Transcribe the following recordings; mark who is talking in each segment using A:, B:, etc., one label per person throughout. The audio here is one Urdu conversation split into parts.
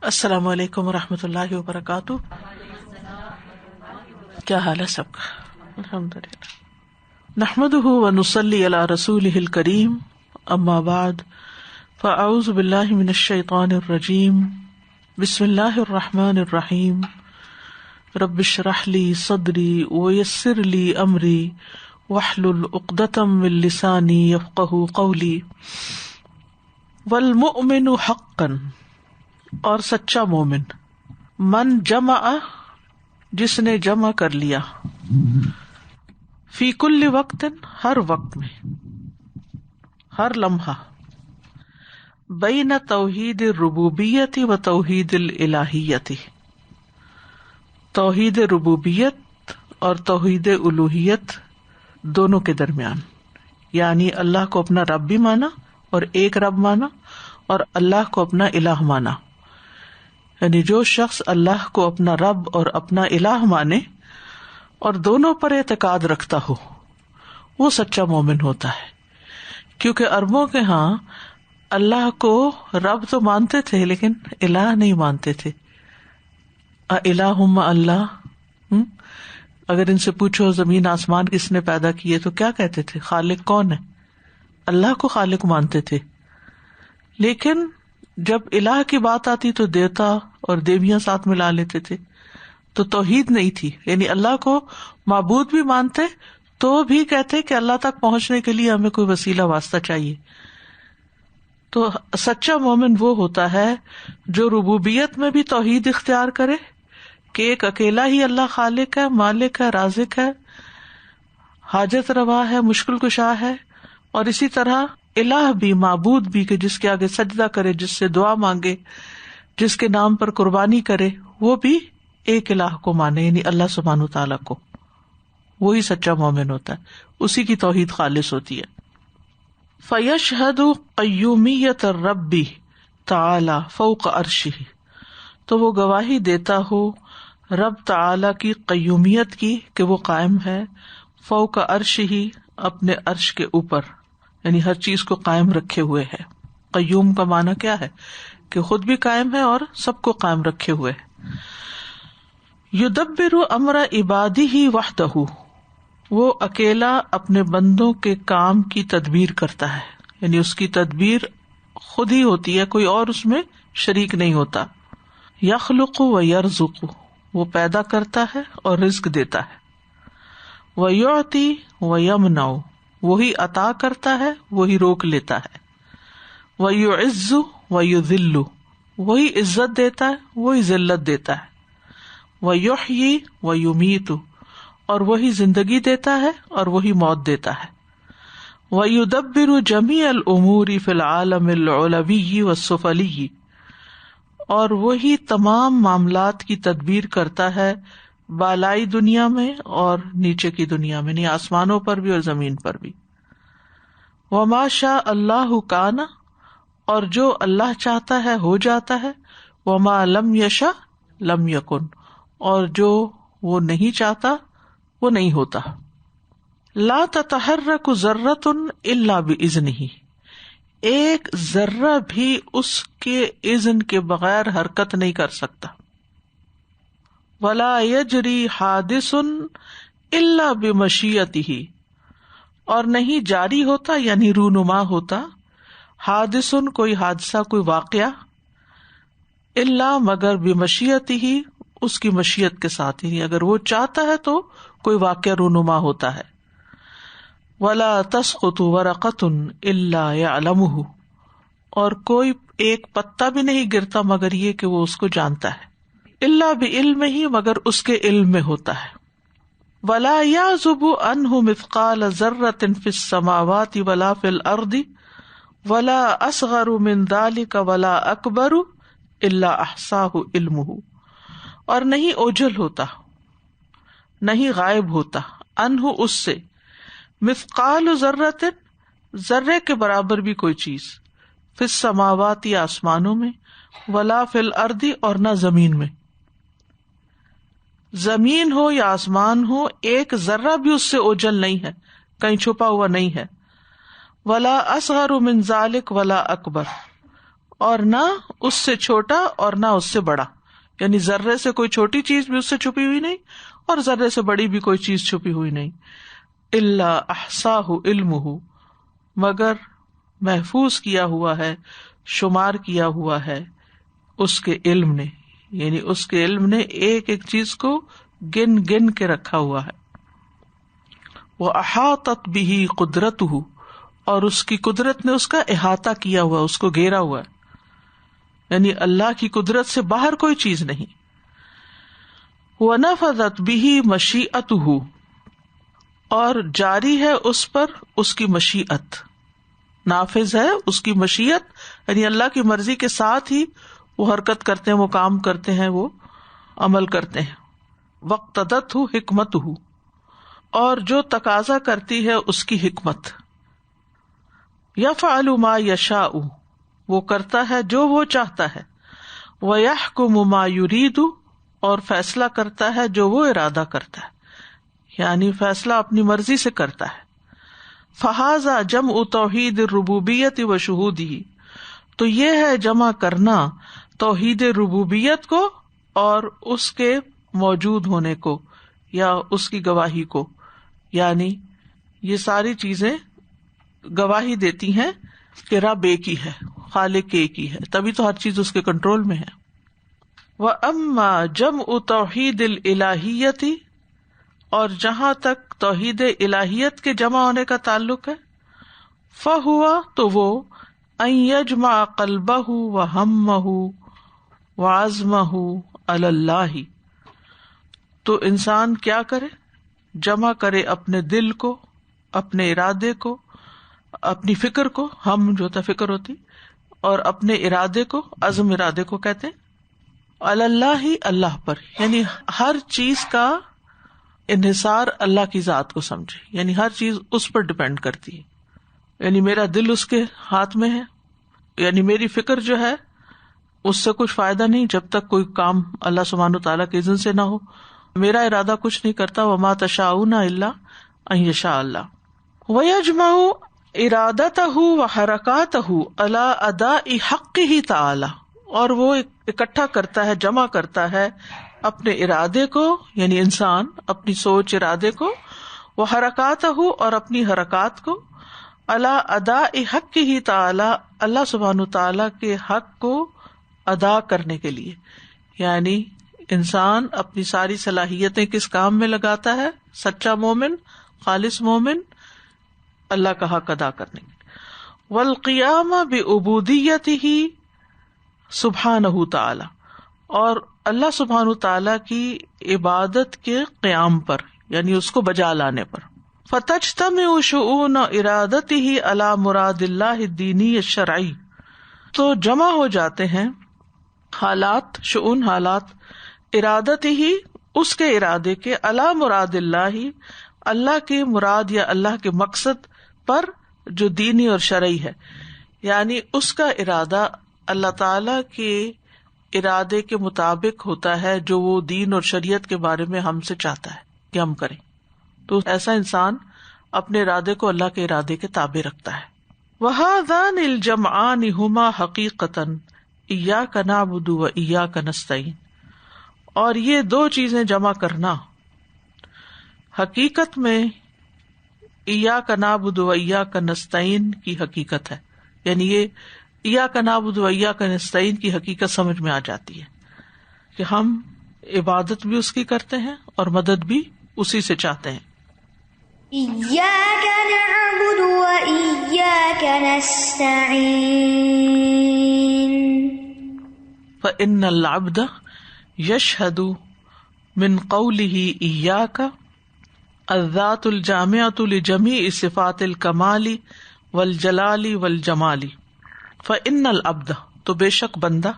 A: السلام علیکم ورحمۃ اللہ وبرکاتہ. کیا حال ہے سب کا؟ الحمدللہ. نحمده ونصلی علی رسولہ الکریم. اما بعد فاعوذ باللہ من الشیطان الرجیم. بسم اللہ الرحمن الرحیم. رب اشرح لی صدری ویسر لی امری واحلل عقدۃ من لسانی یفقہوا قولی. والمؤمن حقا، اور سچا مومن، من جمع، جس نے جمع کر لیا، فی کل وقت، ہر وقت میں، ہر لمحہ، بین توحید الربوبیت و توحید الالہیت، توحید ربوبیت اور توحید الوہیت دونوں کے درمیان، یعنی اللہ کو اپنا رب بھی مانا اور ایک رب مانا، اور اللہ کو اپنا الہ مانا. یعنی جو شخص اللہ کو اپنا رب اور اپنا الہ مانے اور دونوں پر اعتقاد رکھتا ہو، وہ سچا مومن ہوتا ہے. کیونکہ عربوں کے ہاں اللہ کو رب تو مانتے تھے لیکن الہ نہیں مانتے تھے. الہم اللہ، اگر ان سے پوچھو زمین آسمان کس نے پیدا کیے تو کیا کہتے تھے؟ خالق کون ہے؟ اللہ کو خالق مانتے تھے. لیکن جب الہ کی بات آتی تو دیوتا اور دیویاں ساتھ ملا لیتے تھے، تو توحید نہیں تھی. یعنی اللہ کو معبود بھی مانتے تو بھی کہتے کہ اللہ تک پہنچنے کے لیے ہمیں کوئی وسیلہ واسطہ چاہیے. تو سچا مومن وہ ہوتا ہے جو ربوبیت میں بھی توحید اختیار کرے کہ ایک اکیلا ہی اللہ خالق ہے، مالک ہے، رازق ہے، حاجت روا ہے، مشکل کشا ہے، اور اسی طرح الہ بھی، معبود بھی، کہ جس کے آگے سجدہ کرے، جس سے دعا مانگے، جس کے نام پر قربانی کرے، وہ بھی ایک الہ کو مانے، یعنی اللہ سبحانہ وتعالیٰ کو. وہی سچا مومن ہوتا ہے، اسی کی توحید خالص ہوتی ہے. فَيَشْهَدُ قَيُّومِيَّةَ الرَّبِّ تَعَالَى فَوْقَ عَرْشِهِ، تو وہ گواہی دیتا ہو رب تعالی کی قیومیت کی کہ وہ قائم ہے، فوق عرشہ، اپنے عرش کے اوپر، یعنی ہر چیز کو قائم رکھے ہوئے ہے. قیوم کا معنی کیا ہے؟ کہ خود بھی قائم ہے اور سب کو قائم رکھے ہوئے ہے. یدبر امر عبادہ وحدہ، وہ اکیلا اپنے بندوں کے کام کی تدبیر کرتا ہے، یعنی اس کی تدبیر خود ہی ہوتی ہے، کوئی اور اس میں شریک نہیں ہوتا. یخلق و یرزق، وہ پیدا کرتا ہے اور رزق دیتا ہے. ویعطی و یمنع، وہی عطا کرتا ہے، وہی روک لیتا ہے. ویعز و یذل، وہی عزت دیتا ہے، وہی ذلت دیتا ہے. ویحیی و یمیت، اور وہی زندگی دیتا ہے اور وہی موت دیتا ہے. ویدبر جمیع الامور فی العالم العلوی والسفلی، اور وہی تمام معاملات کی تدبیر کرتا ہے بالائی دنیا میں اور نیچے کی دنیا میں، یعنی آسمانوں پر بھی اور زمین پر بھی. وما شاء اللہ کان، اور جو اللہ چاہتا ہے ہو جاتا ہے. وما لم یشاء لم یکن، اور جو وہ نہیں چاہتا وہ نہیں ہوتا. لا تتحرک ذرۃ الا باذنہ، ایک ذرہ بھی اس کے اذن کے بغیر حرکت نہیں کر سکتا. ولا یجری حادث الا بمشیئتہ، اور نہیں جاری ہوتا یعنی رونما ہوتا، حادث کوئی حادثہ، کوئی واقعہ، الا مگر بمشیئتہ، اس کی مشیت کے ساتھ، یعنی اگر وہ چاہتا ہے تو کوئی واقعہ رونما ہوتا ہے. ولا تسقط ورقۃ الا یعلمہ، اور کوئی ایک پتا بھی نہیں گرتا مگر یہ کہ وہ اس کو جانتا ہے. الا بعلمہ، مگر اس کے علم میں ہوتا ہے. ولا یعزب عنہ مثقال ذرۃ فی السماوات ولا فی الارض ولا اصغر من ذلک ولا اکبر الا احصاہ علمہ، اور نہیں اوجھل ہوتا، نہیں غائب ہوتا، عنہ اس سے، مثقال ذرۃ، ذرے کے برابر بھی کوئی چیز، فی السماوات، یا آسمانوں میں، ولا فی الارض، اور نہ زمین میں. زمین ہو یا آسمان ہو، ایک ذرہ بھی اس سے اوجھل نہیں ہے، کہیں چھپا ہوا نہیں ہے. ولا اصغر من ذلک ولا اکبر، اور نہ اس سے چھوٹا اور نہ اس سے بڑا، یعنی ذرے سے کوئی چھوٹی چیز بھی اس سے چھپی ہوئی نہیں اور ذرے سے بڑی بھی کوئی چیز چھپی ہوئی نہیں. الا احصاہ علمہ، مگر محفوظ کیا ہوا ہے، شمار کیا ہوا ہے اس کے علم نے، یعنی اس کے علم نے ایک ایک چیز کو گن گن کے رکھا ہوا ہے. وَأَحَاطَتْ بِهِ قُدْرَتُهُ، اور اس کی قدرت نے اس کا احاطہ کیا ہوا، اس کو گھیرا ہوا ہے، یعنی اللہ کی قدرت سے باہر کوئی چیز نہیں. وَنَفَذَتْ بِهِ مَشِيئَتُهُ، اور جاری ہے اس پر اس کی مشیت، نافذ ہے اس کی مشیت، یعنی اللہ کی مرضی کے ساتھ ہی وہ حرکت کرتے ہیں، وہ کام کرتے ہیں، وہ عمل کرتے ہیں. وَاقْتَضَتْهُ حِکْمَتُهُ، اور جو تقاضا کرتی ہے اس کی حکمت. یفعل ما یشاء، وہ کرتا ہے جو وہ چاہتا ہے. ویحکم ما یرید، اور فیصلہ کرتا ہے جو وہ ارادہ کرتا ہے، یعنی فیصلہ اپنی مرضی سے کرتا ہے. فہذا جمع توحید الربوبیت و شہودہ، تو یہ ہے جمع کرنا توحید ربوبیت کو اور اس کے موجود ہونے کو یا اس کی گواہی کو، یعنی یہ ساری چیزیں گواہی دیتی ہیں کہ رب ایک ہی ہے، خالق ایک ہی ہے، تبھی تو ہر چیز اس کے کنٹرول میں ہے. وَأَمَّا جَمْعُ تَوْحِيدِ الْإِلَٰهِيَّةِ، اور جہاں تک توحید الہیت کے جمع ہونے کا تعلق ہے، فَهُوَ، تو وہ أَن يَجْمَعَ قَلْبَهُ وَهَمَّهُ وَعَزْمَهُ عَلَى اللَّهِ، تو انسان کیا کرے؟ جمع کرے اپنے دل کو، اپنے ارادے کو، اپنی فکر کو، ہم جو ہوتا فکر ہوتی، اور اپنے ارادے کو، عزم ارادے کو کہتے ہیں، علی اللہ، اللہ پر، یعنی ہر چیز کا انحصار اللہ کی ذات کو سمجھے، یعنی ہر چیز اس پر ڈپینڈ کرتی ہے. یعنی میرا دل اس کے ہاتھ میں ہے، یعنی میری فکر جو ہے اس سے کچھ فائدہ نہیں جب تک کوئی کام اللہ سبحانہ تعالیٰ کے اذن سے نہ ہو. میرا ارادہ کچھ نہیں کرتا. وما تشاؤون الا ان یشاء اللہ. ویجمع ارادتہ وحرکاتہ علی اداء حقہ تعالی، اور وہ اکٹھا کرتا ہے، جمع کرتا ہے اپنے ارادے کو، یعنی انسان اپنی سوچ ارادے کو، وہ حرکاتہ، اور اپنی حرکات کو، علی اداء حقہ تعالی، اللہ سبحانہ تعالی کے حق کو ادا کرنے کے لیے. یعنی انسان اپنی ساری صلاحیتیں کس کام میں لگاتا ہے؟ سچا مومن، خالص مومن، اللہ کا حق ادا کرنے کے لیے. والقیام بعبودیتہ سبحانہ تعالی، اور اللہ سبحانہ تعالی کی عبادت کے قیام پر، یعنی اس کو بجا لانے پر. فتجتمع شؤون ارادتہ علی مراد اللہ الدینی الشرعی، تو جمع ہو جاتے ہیں حالات، شؤون حالات، ارادتہ اس کے ارادے کے، علی مراد اللہ اللہ کے مراد یا اللہ کے مقصد پر جو دینی اور شرعی ہے، یعنی اس کا ارادہ اللہ تعالی کے ارادے کے مطابق ہوتا ہے جو وہ دین اور شریعت کے بارے میں ہم سے چاہتا ہے کہ ہم کریں. تو ایسا انسان اپنے ارادے کو اللہ کے ارادے کے تابع رکھتا ہے. وَهَذَانِ الْجَمْعَانِ هُمَا حَقِيقَةً إِيَّاكَ نَعْبُدُ وَإِيَّاكَ نَسْتَعِينُ، اور یہ دو چیزیں جمع کرنا حقیقت میں إِيَّاكَ نَعْبُدُ وَإِيَّاكَ نَسْتَعِينُ کی حقیقت ہے. یعنی یہ إِيَّاكَ نَعْبُدُ وَإِيَّاكَ نَسْتَعِينُ کی حقیقت سمجھ میں آ جاتی ہے کہ ہم عبادت بھی اس کی کرتے ہیں اور مدد بھی اسی سے چاہتے ہیں.
B: إِيَّاكَ نَعْبُدُ وَإِيَّاكَ نَسْتَعِينُ.
A: فَإِنَّ الْعَبْدَ يَشْهَدُ مِنْ قَوْلِهِ إِيَّاكَ الذَّاتُ الْجَامِعَةُ لِجَمِيعِ صِفَاتِ الْكَمَالِ وَالْجَلَالِ وَالْجَمَالِ. فَإِنَّ الْعَبْدَ، تو بے شک بندہ،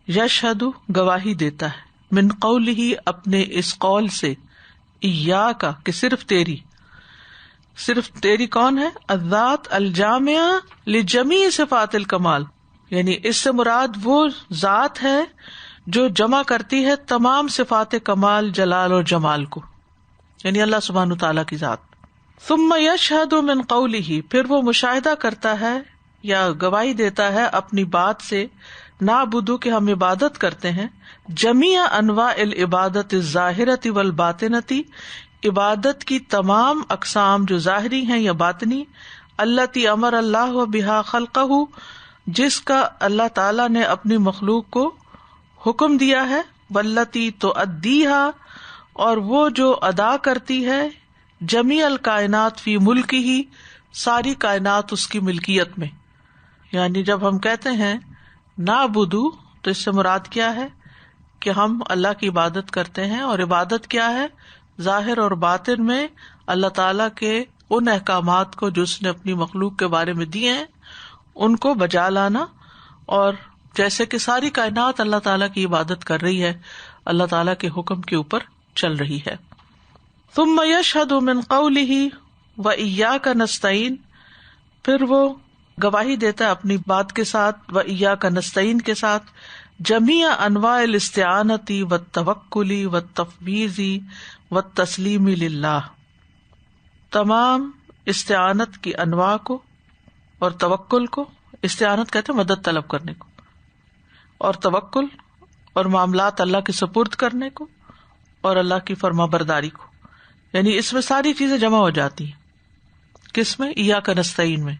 A: یشہد گواہی دیتا ہے، من قولہ اپنے اس قول سے، ایاک کہ صرف تیری کون ہے؟ الذات الجامعہ لجمیع صفات الکمال، یعنی اس سے مراد وہ ذات ہے جو جمع کرتی ہے تمام صفات کمال، جلال اور جمال کو، یعنی اللہ سبحانہ تعالیٰ کی ذات. ثم یشہد من قولہ، پھر وہ مشاہدہ کرتا ہے یا گواہی دیتا ہے اپنی بات سے، نعبدو کہ ہم عبادت کرتے ہیں، جمیع انواع العبادت الظاہرۃ والباطنۃ، عبادت کی تمام اقسام جو ظاہری ہیں یا باطنی، التی امر اللہ بہا خلقہ، جس کا اللہ تعالی نے اپنی مخلوق کو حکم دیا ہے، والتی تؤدیہا، اور وہ جو ادا کرتی ہے، جمیع الکائنات فی ملکہ، ساری کائنات اس کی ملکیت میں. یعنی جب ہم کہتے ہیں نعبدو تو اس سے مراد کیا ہے کہ ہم اللہ کی عبادت کرتے ہیں، اور عبادت کیا ہے؟ ظاہر اور باطن میں اللہ تعالیٰ کے ان احکامات کو جو اس نے اپنی مخلوق کے بارے میں دیے ہیں ان کو بجا لانا، اور جیسے کہ ساری کائنات اللہ تعالیٰ کی عبادت کر رہی ہے، اللہ تعالیٰ کے حکم کے اوپر چل رہی ہے. ثم یشہد من قولہ وإیاک نستعین، پھر وہ گواہی دیتا ہے اپنی بات کے ساتھ، وإیاک نستعین کے ساتھ، جمیع انواع الاستعانۃ والتوکل والتفویض والتسلیم للہ، تمام استعانت کی انواع کو اور توکل کو، استعانت کہتے ہیں مدد طلب کرنے کو، اور توکل اور معاملات اللہ کے سپرد کرنے کو، اور اللہ کی فرما برداری کو. یعنی اس میں ساری چیزیں جمع ہو جاتی ہیں. کس میں؟ ایاک نستعین میں،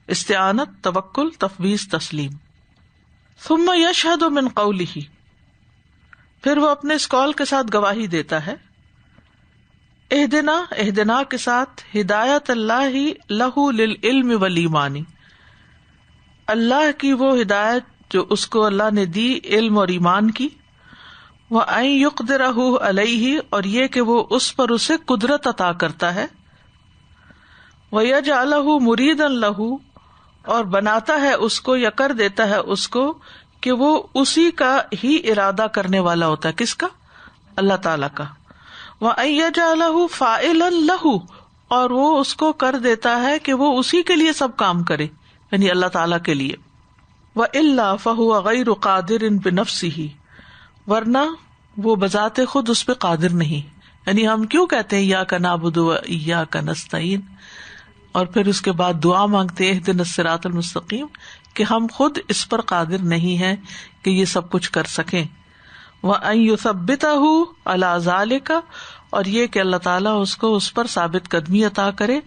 A: استعانت، توکل، تفویض، تسلیم. ثم یشہد من قولہ، پھر وہ اپنے اس قول کے ساتھ گواہی دیتا ہے، اہدنا، اہدنا کے ساتھ ہدایت اللہ لہ للعلم والایمان، اللہ کی وہ ہدایت جو اس کو اللہ نے دی علم اور ایمان کی، وَأَن يُقْدِرَهُ عَلَيْهِ، اور یہ کہ وہ اس پر اسے قدرت عطا کرتا ہے، وَيَجْعَلَهُ مُرِيدًا لَهُ، اور بناتا ہے اس کو یا کر دیتا ہے اس کو کہ وہ اسی کا ہی ارادہ کرنے والا ہوتا ہے. کس کا؟ اللہ تعالی کا. وَأَن يَجْعَلَهُ فَاعِلًا لَهُ، اور وہ اس کو کر دیتا ہے کہ وہ اسی کے لیے سب کام کرے، یعنی اللہ تعالی کے لیے. وَإِلَّا فَهُوَ غَيْرُ قَادِرٍ بِنَفْسِهِ، ورنہ وہ بذات خود اس پہ قادر نہیں. یعنی ہم کیوں کہتے ہیں ایاک نعبد و ایاک نستعین، اور پھر اس کے بعد دعا مانگتے ہیں اہدنا الصراط المستقیم، کہ ہم خود اس پر قادر نہیں ہیں کہ یہ سب کچھ کر سکیں. وَأَن يُثَبِّتَهُ عَلَى ذَلِكَ، اور یہ کہ اللہ تعالیٰ اس کو اس پر ثابت قدمی عطا کرے.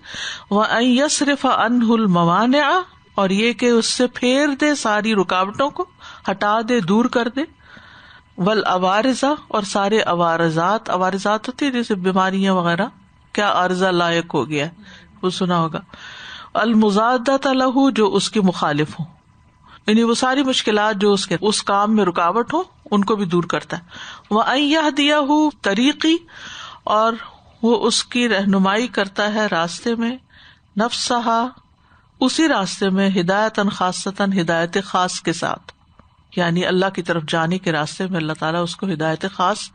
A: وَأَن يَصْرِفَ عَنْهُ الْمَوَانِعَ، اور یہ کہ اس سے پھیر دے ساری رکاوٹوں کو، ہٹا دے، دور کر دے. والعوارض، اور سارے عوارضات، عوارضات ہوتی ہے جیسے بیماریاں وغیرہ، کیا عارضہ لائق ہو گیا وہ سنا ہوگا. المضادۃ لہ، جو اس کی مخالف ہوں، یعنی وہ ساری مشکلات جو اس کام میں رکاوٹ ہو ان کو بھی دور کرتا ہے. وَأَن يَهْدِيَهُ طریقی، اور وہ اس کی رہنمائی کرتا ہے راستے میں، نفسہا، اسی راستے میں، ہدایتاً خاصتاً، ہدایت خاص کے ساتھ، یعنی اللہ کی طرف جانے کے راستے میں اللہ تعالیٰ اس کو ہدایت خاص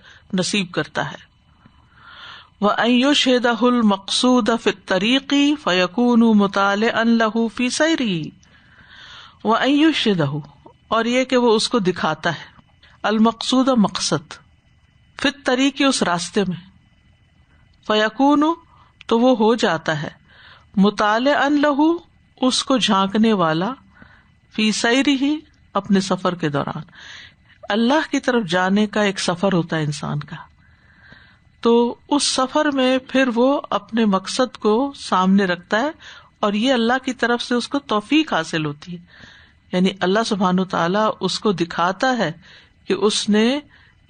A: نصیب کرتا ہے. وَأَن يُشْهِدَهُ الْمَقْصُودَ فِي الطَّرِيقِ فَيَكُونُ مُطَالِعًا لَهُ فِي سَيْرِهِ. وَأَن يُشْهِدَهُ، اور یہ کہ وہ اس کو دکھاتا ہے، المقصود مقصد، فی الطریق اس راستے میں، فَيَكُونُ تو وہ ہو جاتا ہے، مُطَالِعًا لَهُ اس کو جھانکنے والا، فی سَيْرِهِ اپنے سفر کے دوران. اللہ کی طرف جانے کا ایک سفر ہوتا ہے انسان کا، تو اس سفر میں پھر وہ اپنے مقصد کو سامنے رکھتا ہے، اور یہ اللہ کی طرف سے اس کو توفیق حاصل ہوتی ہے. یعنی اللہ سبحانہ تعالیٰ اس کو دکھاتا ہے کہ اس نے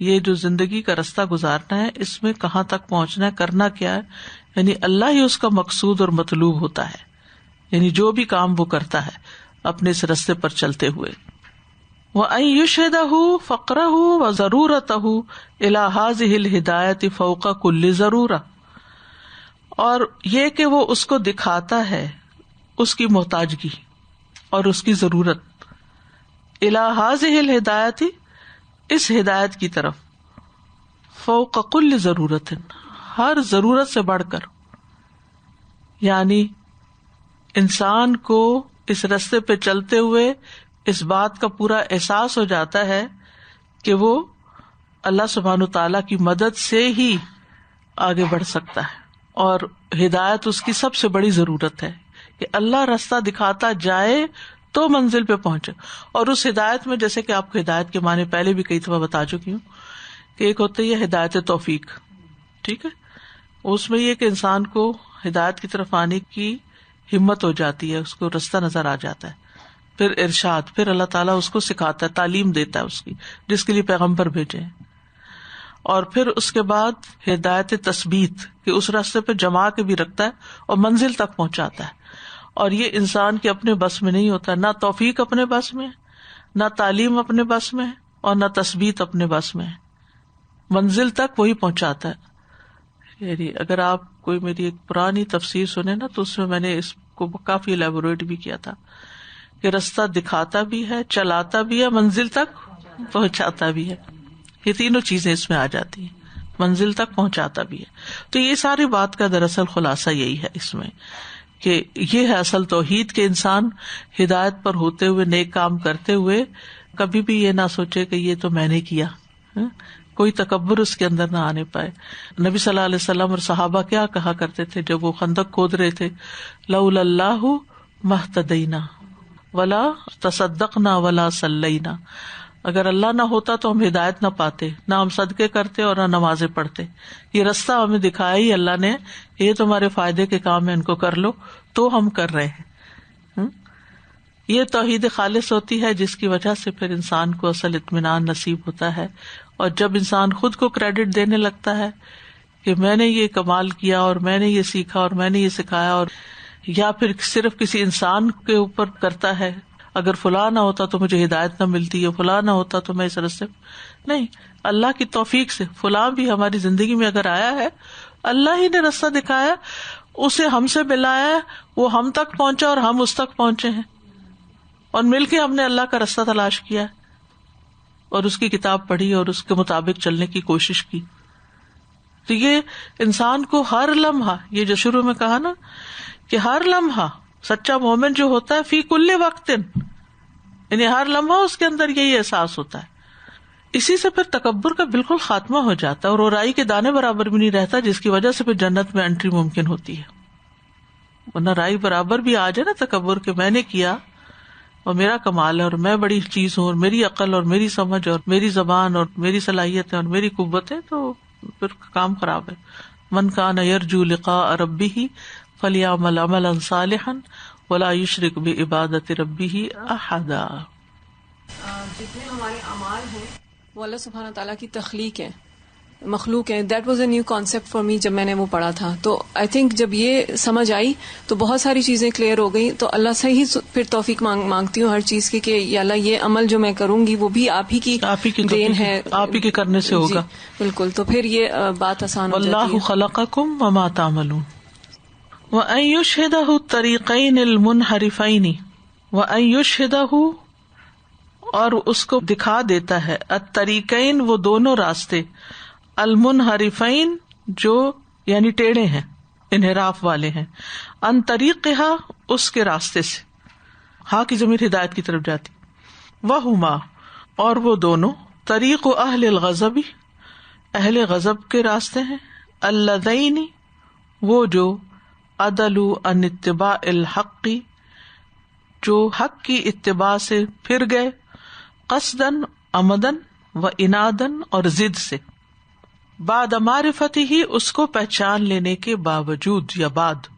A: یہ جو زندگی کا رستہ گزارنا ہے اس میں کہاں تک پہنچنا ہے، کرنا کیا ہے. یعنی اللہ ہی اس کا مقصود اور مطلوب ہوتا ہے، یعنی جو بھی کام وہ کرتا ہے اپنے اس رستے پر چلتے ہوئے. وَأَن يُشْهِدَهُ فَقْرَهُ وَضَرُورَتَهُ إِلَى هَذِهِ الْهِدَایَةِ فَوْقَ كُلِّ ضَرُورَةٍ، اور یہ کہ وہ اس کو دکھاتا ہے اس کی محتاجگی اور اس کی ضرورت، إِلَى هَذِهِ الْهِدَایَةِ اس ہدایت کی طرف، فوق كل ضرورة ہر ضرورت سے بڑھ کر. یعنی انسان کو اس رستے پہ چلتے ہوئے اس بات کا پورا احساس ہو جاتا ہے کہ وہ اللہ سبحانہ تعالیٰ کی مدد سے ہی آگے بڑھ سکتا ہے، اور ہدایت اس کی سب سے بڑی ضرورت ہے، کہ اللہ راستہ دکھاتا جائے تو منزل پہ پہنچے. اور اس ہدایت میں جیسے کہ آپ کو ہدایت کے معنی پہلے بھی کئی دفعہ بتا چکی ہوں کہ ایک ہوتی ہے ہدایت توفیق, ٹھیک ہے, اس میں یہ کہ انسان کو ہدایت کی طرف آنے کی ہمت ہو جاتی ہے, اس کو رستہ نظر آ جاتا ہے. پھر ارشاد, پھر اللہ تعالیٰ اس کو سکھاتا ہے, تعلیم دیتا ہے اس کی, جس کے لیے پیغمبر بھیجے ہیں. اور پھر اس کے بعد ہدایت تثبیت کہ اس راستے پہ جما کے بھی رکھتا ہے اور منزل تک پہنچاتا ہے. اور یہ انسان کے اپنے بس میں نہیں ہوتا, نہ توفیق اپنے بس میں, نہ تعلیم اپنے بس میں, اور نہ تثبیت اپنے بس میں. منزل تک وہی پہنچاتا ہے. یعنی اگر آپ کوئی میری ایک پرانی تفسیر سنے نا, تو اس میں نے اس کو کافی الیبوریٹ بھی کیا تھا کہ رستہ دکھاتا بھی ہے, چلاتا بھی ہے, منزل تک پہنچاتا بھی ہے. یہ تینوں چیزیں اس میں آ جاتی ہیں, منزل تک پہنچاتا بھی ہے. تو یہ ساری بات کا دراصل خلاصہ یہی ہے اس میں کہ یہ ہے اصل توحید کے انسان ہدایت پر ہوتے ہوئے, نیک کام کرتے ہوئے کبھی بھی یہ نہ سوچے کہ یہ تو میں نے کیا, کوئی تکبر اس کے اندر نہ آنے پائے. نبی صلی اللہ علیہ وسلم اور صحابہ کیا کہا کرتے تھے جب وہ خندق کھود رہے تھے, لولا اللہ مہتدینا ولا تصدقنا ولا صلینا, اگر اللہ نہ ہوتا تو ہم ہدایت نہ پاتے, نہ ہم صدقے کرتے اور نہ نمازیں پڑھتے. یہ رستہ ہمیں دکھایا ہی اللہ نے, یہ تمہارے فائدے کے کام ہے, ان کو کر لو, تو ہم کر رہے ہیں. یہ توحید خالص ہوتی ہے جس کی وجہ سے پھر انسان کو اصل اطمینان نصیب ہوتا ہے. اور جب انسان خود کو کریڈٹ دینے لگتا ہے کہ میں نے یہ کمال کیا اور میں نے یہ سیکھا اور میں نے یہ سکھایا, اور یا پھر صرف کسی انسان کے اوپر کرتا ہے, اگر فلاں نہ ہوتا تو مجھے ہدایت نہ ملتی, یا فلاں نہ ہوتا تو میں اس راستے نہیں, اللہ کی توفیق سے فلاں بھی ہماری زندگی میں اگر آیا ہے, اللہ ہی نے راستہ دکھایا, اسے ہم سے ملایا, وہ ہم تک پہنچا اور ہم اس تک پہنچے ہیں, اور مل کے ہم نے اللہ کا راستہ تلاش کیا اور اس کی کتاب پڑھی اور اس کے مطابق چلنے کی کوشش کی. تو یہ انسان کو ہر لمحہ, یہ جو شروع میں کہا نا کہ ہر لمحہ سچا مومن جو ہوتا ہے فی کل وقت, یعنی ہر لمحہ اس کے اندر یہی احساس ہوتا ہے. اسی سے پھر تکبر کا بالکل خاتمہ ہو جاتا ہے اور وہ رائی کے دانے برابر بھی نہیں رہتا, جس کی وجہ سے پھر جنت میں انٹری ممکن ہوتی ہے. ورنہ رائی برابر بھی آ جائے نا تکبر کہ میں نے کیا اور میرا کمال ہے اور میں بڑی چیز ہوں اور میری عقل اور میری سمجھ اور میری زبان اور میری صلاحیتیں اور میری قوت ہے, تو پھر کام خراب ہے. من کان یرجو لقاء ربہ فلیعمل عملا صالحا ولا یشرک بعبادۃ ربہ احدا.
C: جتنے ہمارے اعمال ہیں وہ اللہ سبحانہ تعالیٰ کی تخلیق ہے, مخلوق ہے. That was a new concept for me جب میں نے وہ پڑھا تھا. تو آئی تھنک جب یہ سمجھ آئی تو بہت ساری چیزیں کلیئر ہو گئی. تو اللہ سے ہی پھر توفیق مانگتی ہوں ہر چیز کی کہ یا اللہ یہ عمل جو میں کروں گی وہ بھی آپ ہی کی دین ہے,
A: آپ ہی کے کرنے سے ہوگا.
C: بالکل. تو پھر یہ بات آسان ہو جاتی ہے.
A: واللہ خلقکم وما تعملون وان یشہدہ الطریقین المنحرفین وان یشہدہ, اور اس کو دکھا دیتا ہے الطریقین وہ دونوں راستے, المنحرفین جو یعنی ٹیڑھے ہیں, انحراف والے ہیں, ان طریقہا اس کے راستے سے, ہاں کی ضمیر ہدایت کی طرف جاتی, وہما اور وہ دونوں, طریق اہل الغضب اہل غضب کے راستے ہیں, اللذین وہ جو عدلوا عن اتباع الحق جو حق کی اتباع سے پھر گئے, قصدن عمدن و انادن اور ضد سے, بعد معرفتی ہی اس کو پہچان لینے کے باوجود یا بعد,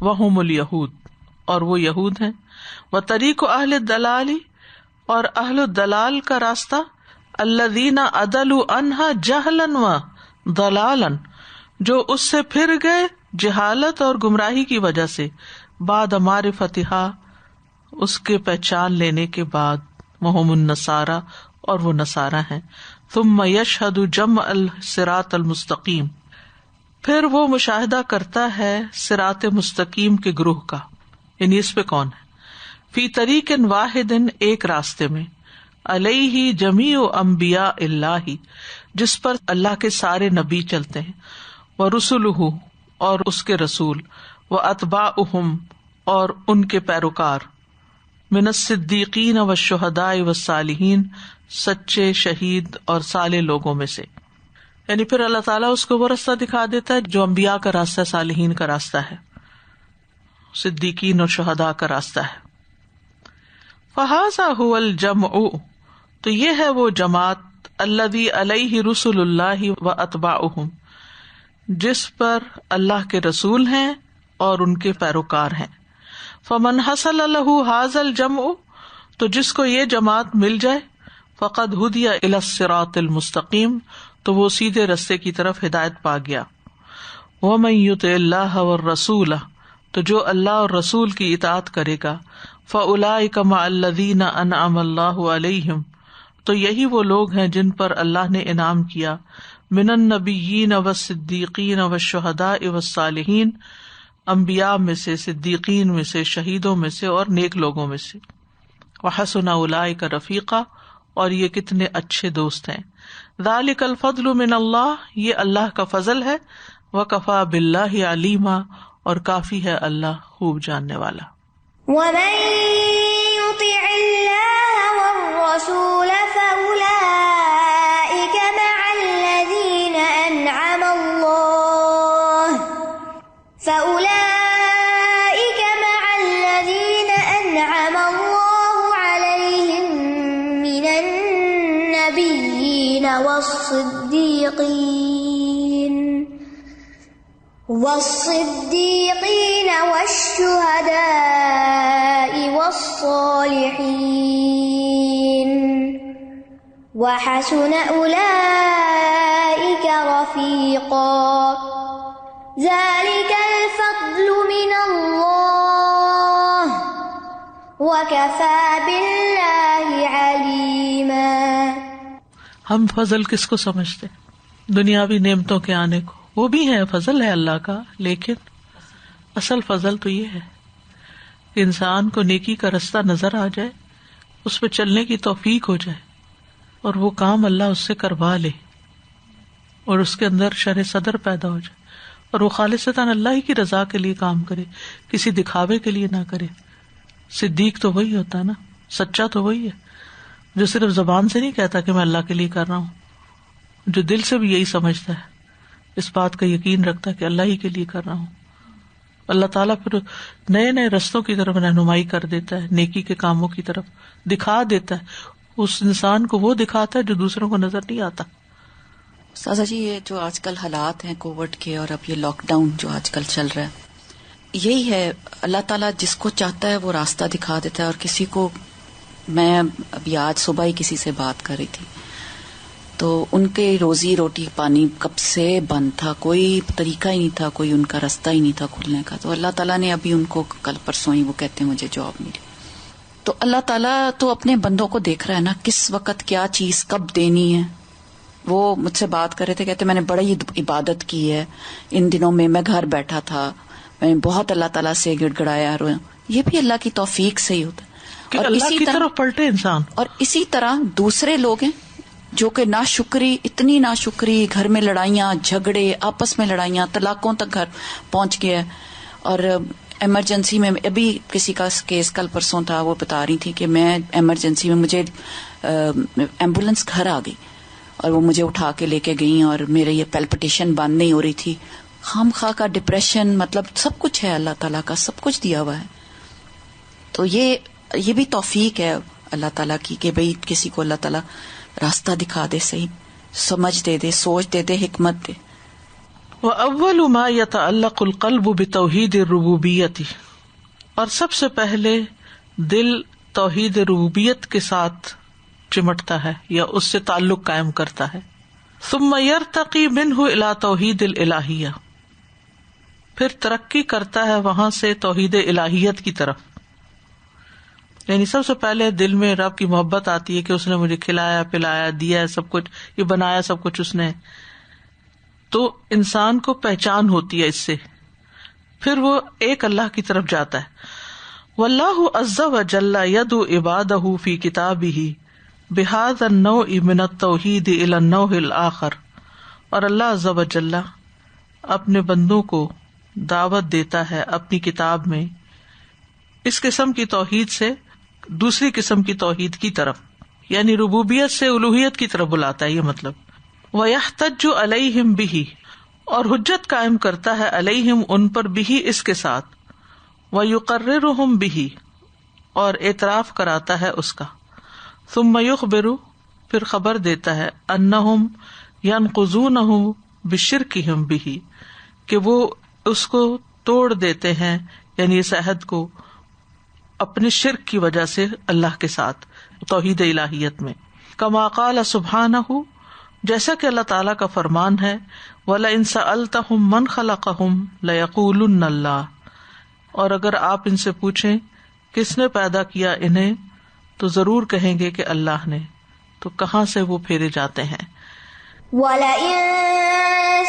A: وہم الیہود اور وہ یہود ہیں, و طریق اہل الدلال اور اہل الدلال کا راستہ, الذین عدلوا عنہا جہلا و ضلالا جو اس سے پھر گئے جہالت اور گمراہی کی وجہ سے, بعد معرفتہا اس کے پہچان لینے کے بعد, وہم النصارى اور وہ نصارہ ہیں, ثم یشہد جمع الصراط المستقیم پھر وہ مشاہدہ کرتا ہے صراط مستقیم کے گروہ کا, یعنی اس پہ کون ہے, فی طریق واحد ایک راستے میں, علیہ جمیع انبیاء اللہ جس پر اللہ کے سارے نبی چلتے ہیں, ورسلہ اور اس کے رسول, واتباعہم اور ان کے پیروکار, من الصدیقین والشہداء والصالحین سچے شہید اور صالح لوگوں میں سے. یعنی پھر اللہ تعالیٰ اس کو وہ راستہ دکھا دیتا ہے جو انبیاء کا راستہ, صالحین کا راستہ ہے. صدیقین اور شہداء کا راستہ ہے. فہذا هو الجمع، تو یہ ہے وہ جماعت الذی علیہ رسل اللہ واتباعہم، جس پر اللہ کے رسول ہیں اور ان کے پیروکار ہیں. فمن حصل له ھذا الجمع، تو جس کو یہ جماعت مل جائے، فقد ہدی الی الصراط المستقیم، تو وہ سیدھے رستے کی طرف ہدایت پا گیا. ومن یطع اللہ والرسول، تو جو اللہ اور رسول کی اطاعت کرے گا، فاولئک مع الذین انعم اللہ علیہم، تو یہی وہ لوگ ہیں جن پر اللہ نے انعام کیا، من النبیین والصدیقین والشہداء والصالحین، انبیاء میں سے، صدیقین میں سے، شہیدوں میں سے اور نیک لوگوں میں سے. وحسن اولئک رفیقا، اور یہ کتنے اچھے دوست ہیں. ذالک الفضل من اللہ، یہ اللہ کا فضل ہے. وکفی باللہ علیما، اور کافی ہے اللہ خوب جاننے والا.
B: ومن يطع الله والرسول فأولئك مع الذين أنعم الله عليهم من النبيين والصديقين والشهداء والصالحين وحسن أولئك رفيقا. ذلك الفضل من الله وكفى بالله عليما.
A: ہم فضل کس کو سمجھتے؟ دنیاوی نعمتوں کے آنے کو، وہ بھی ہے، فضل ہے اللہ کا، لیکن اصل فضل تو یہ ہے کہ انسان کو نیکی کا رستہ نظر آ جائے، اس پہ چلنے کی توفیق ہو جائے، اور وہ کام اللہ اس سے کروا لے، اور اس کے اندر شرح صدر پیدا ہو جائے، اور وہ خالصتاً اللہ ہی کی رضا کے لیے کام کرے، کسی دکھاوے کے لیے نہ کرے. صدیق تو وہی ہوتا ہے نا، سچا تو وہی ہے جو صرف زبان سے نہیں کہتا کہ میں اللہ کے لیے کر رہا ہوں، جو دل سے بھی یہی سمجھتا ہے، اس بات کا یقین رکھتا ہے کہ اللہ ہی کے لیے کر رہا ہوں. اللہ تعالیٰ پھر نئے نئے رستوں کی طرف رہنمائی کر دیتا ہے، نیکی کے کاموں کی طرف دکھا دیتا ہے. اس انسان کو وہ دکھاتا ہے جو دوسروں کو نظر نہیں آتا.
D: سازا جی، یہ جو آج کل حالات ہیں کووڈ کے، اور اب یہ لاک ڈاؤن جو آج کل چل رہا ہے، یہی ہے، اللہ تعالیٰ جس کو چاہتا ہے وہ راستہ دکھا دیتا ہے. اور کسی کو، میں ابھی آج صبح ہی کسی سے بات کر رہی تھی، تو ان کے روزی روٹی پانی کب سے بند تھا، کوئی طریقہ ہی نہیں تھا، کوئی ان کا رستہ ہی نہیں تھا کھلنے کا. تو اللہ تعالیٰ نے ابھی ان کو کل پرسوں ہی وہ کہتے ہیں مجھے جاب ملی. تو اللہ تعالیٰ تو اپنے بندوں کو دیکھ رہا ہے نا، کس وقت کیا چیز کب دینی ہے. وہ مجھ سے بات کر رہے تھے، کہتے میں نے بڑی عبادت کی ہے ان دنوں میں گھر بیٹھا تھا، میں بہت اللہ تعالیٰ سے گڑ گڑایا. یہ بھی اللہ کی توفیق سے ہی ہوتا ہے، اور
A: اللہ
D: اسی
A: کی
D: طرح
A: طرف پلٹے انسان.
D: اور اسی طرح دوسرے لوگ ہیں جو کہ ناشکری، اتنی ناشکری، گھر میں لڑائیاں جھگڑے، آپس میں لڑائیاں، طلاقوں تک گھر پہنچ گیا ہے. اور ایمرجنسی میں ابھی کسی کا کیس کل پرسوں تھا، وہ بتا رہی تھی کہ میں ایمرجنسی میں مجھے ایمبولینس گھر آ گئی اور وہ مجھے اٹھا کے لے کے گئیں، اور میرے یہ پیلپٹیشن بند نہیں ہو رہی تھی. خام خواہ کا ڈپریشن، مطلب سب کچھ ہے اللہ تعالیٰ کا، سب کچھ دیا ہوا ہے. تو یہ بھی توفیق ہے اللہ تعالیٰ کی کہ بھئی کسی کو اللہ تعالیٰ راستہ دکھا دے، صحیح سمجھ دے دے، سوچ دے دے، حکمت دے.
A: وَأَوَّلُ مَا يَتَعَلَّقُ الْقَلْبُ بِتَوْحِيدِ الرُّبُوبِيَّةِ، اور سب سے پہلے دل توحید ربوبیت کے ساتھ چمٹتا ہے یا اس سے تعلق قائم کرتا ہے. ثُمَّ يَرْتَقِي مِنْهُ إِلَى تَوْحِيدِ الْإِلَٰهِيَّةِ، پھر ترقی کرتا ہے وہاں سے توحید الہیت کی طرف. یعنی سب سے پہلے دل میں رب کی محبت آتی ہے کہ اس نے مجھے کھلایا پلایا دیا ہے، سب کچھ یہ بنایا، سب کچھ اس نے، تو انسان کو پہچان ہوتی ہے اس سے. پھر وہ ایک اللہ کی طرف جاتا ہے. واللہ عز وجل یدعو عبادہ فی کتابہ بہذا النوع من التوحید الی النوع الآخر، اور اللہ عز وجل اپنے بندوں کو دعوت دیتا ہے اپنی کتاب میں اس قسم کی توحید سے دوسری قسم کی توحید کی طرف، یعنی ربوبیت سے الوہیت کی طرف بلاتا ہے. یہ مطلب وَيَحْتَجُّ عَلَيْهِمْ بِهِ، اور حجت قائم کرتا ہے علیہم ان پر بھی اس کے ساتھ. وَيُقَرِّرُهُمْ بِهِ اور اعتراف کراتا ہے اس کا، ثم يخبر پھر خبر دیتا ہے، انہم ينقضونہ بشرکہم بہ کہ وہ اس کو توڑ دیتے ہیں، یعنی اس عہد کو اپنے شرک کی وجہ سے اللہ کے ساتھ توحید الہیت میں، کما قال سبحانہ جیسا کہ اللہ تعالیٰ کا فرمان ہے، وَلَئِن سَأَلْتَهُم مَّن خَلَقَهُم لَيَقُولُنَّ اللَّهُ اور اگر آپ ان سے پوچھیں کس نے پیدا کیا انہیں تو ضرور کہیں گے کہ اللہ نے، تو کہاں سے وہ پھیرے جاتے ہیں۔
B: وَلَئِن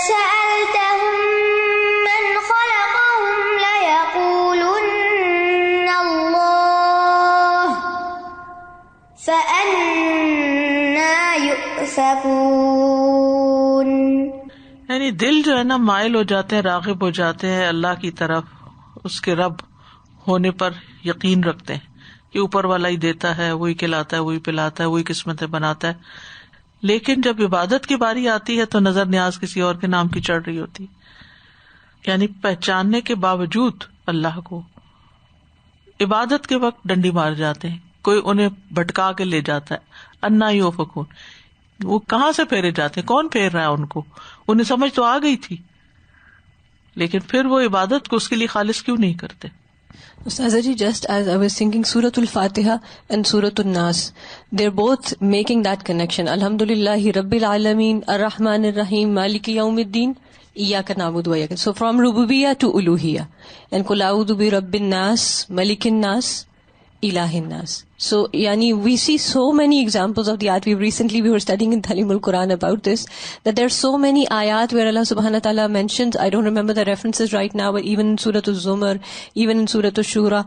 B: سَأَلْتَهُم مَّن خَلَقَهُمْ لَيَقُولُنَّ اللَّهُ فَأَنَّىٰ يُؤْفَكُونَ
A: یعنی دل جو ہے نا مائل ہو جاتے ہیں، راغب ہو جاتے ہیں اللہ کی طرف، اس کے رب ہونے پر یقین رکھتے ہیں کہ اوپر والا ہی دیتا ہے، وہی کھلاتا ہے، وہی پلاتا ہے، وہی قسمتیں بناتا ہے، لیکن جب عبادت کی باری آتی ہے تو نظر نیاز کسی اور کے نام کی چڑھ رہی ہوتی، یعنی پہچاننے کے باوجود اللہ کو عبادت کے وقت ڈنڈی مار جاتے ہیں، کوئی انہیں بھٹکا کے لے جاتا ہے، انا یؤفکون، وہ کہاں سے پھیرے جاتے ہیں، کون پھیر رہا ہے ان کو، انہیں سمجھ تو آ گئی تھی لیکن پھر وہ عبادت کو اس کے لیے خالص کیوں نہیں کرتے۔
C: Ustaza ji, just as I was thinking, Surah Al-Fatiha and Surah An-Nas, they're both making that connection. Alhamdulillahi Rabbil Alameen, Ar-Rahman Ar-Rahim, Maliki Yawmiddin, Iyyaka Na'budu wa Iyyaka. So from Rububiyyah to Uluhiyyah. And Qul A'udhu bi Rabbin Nas, Malikin Nas, Ilahin Nas. So, yani, we see so many examples of the ayat. We were studying in Talimul Quran about this, that there are so many ayat where Allah subhanahu wa ta'ala mentions, I don't remember the references right now, but even in Surah Al-Zumar, even in Surah Al-Shura,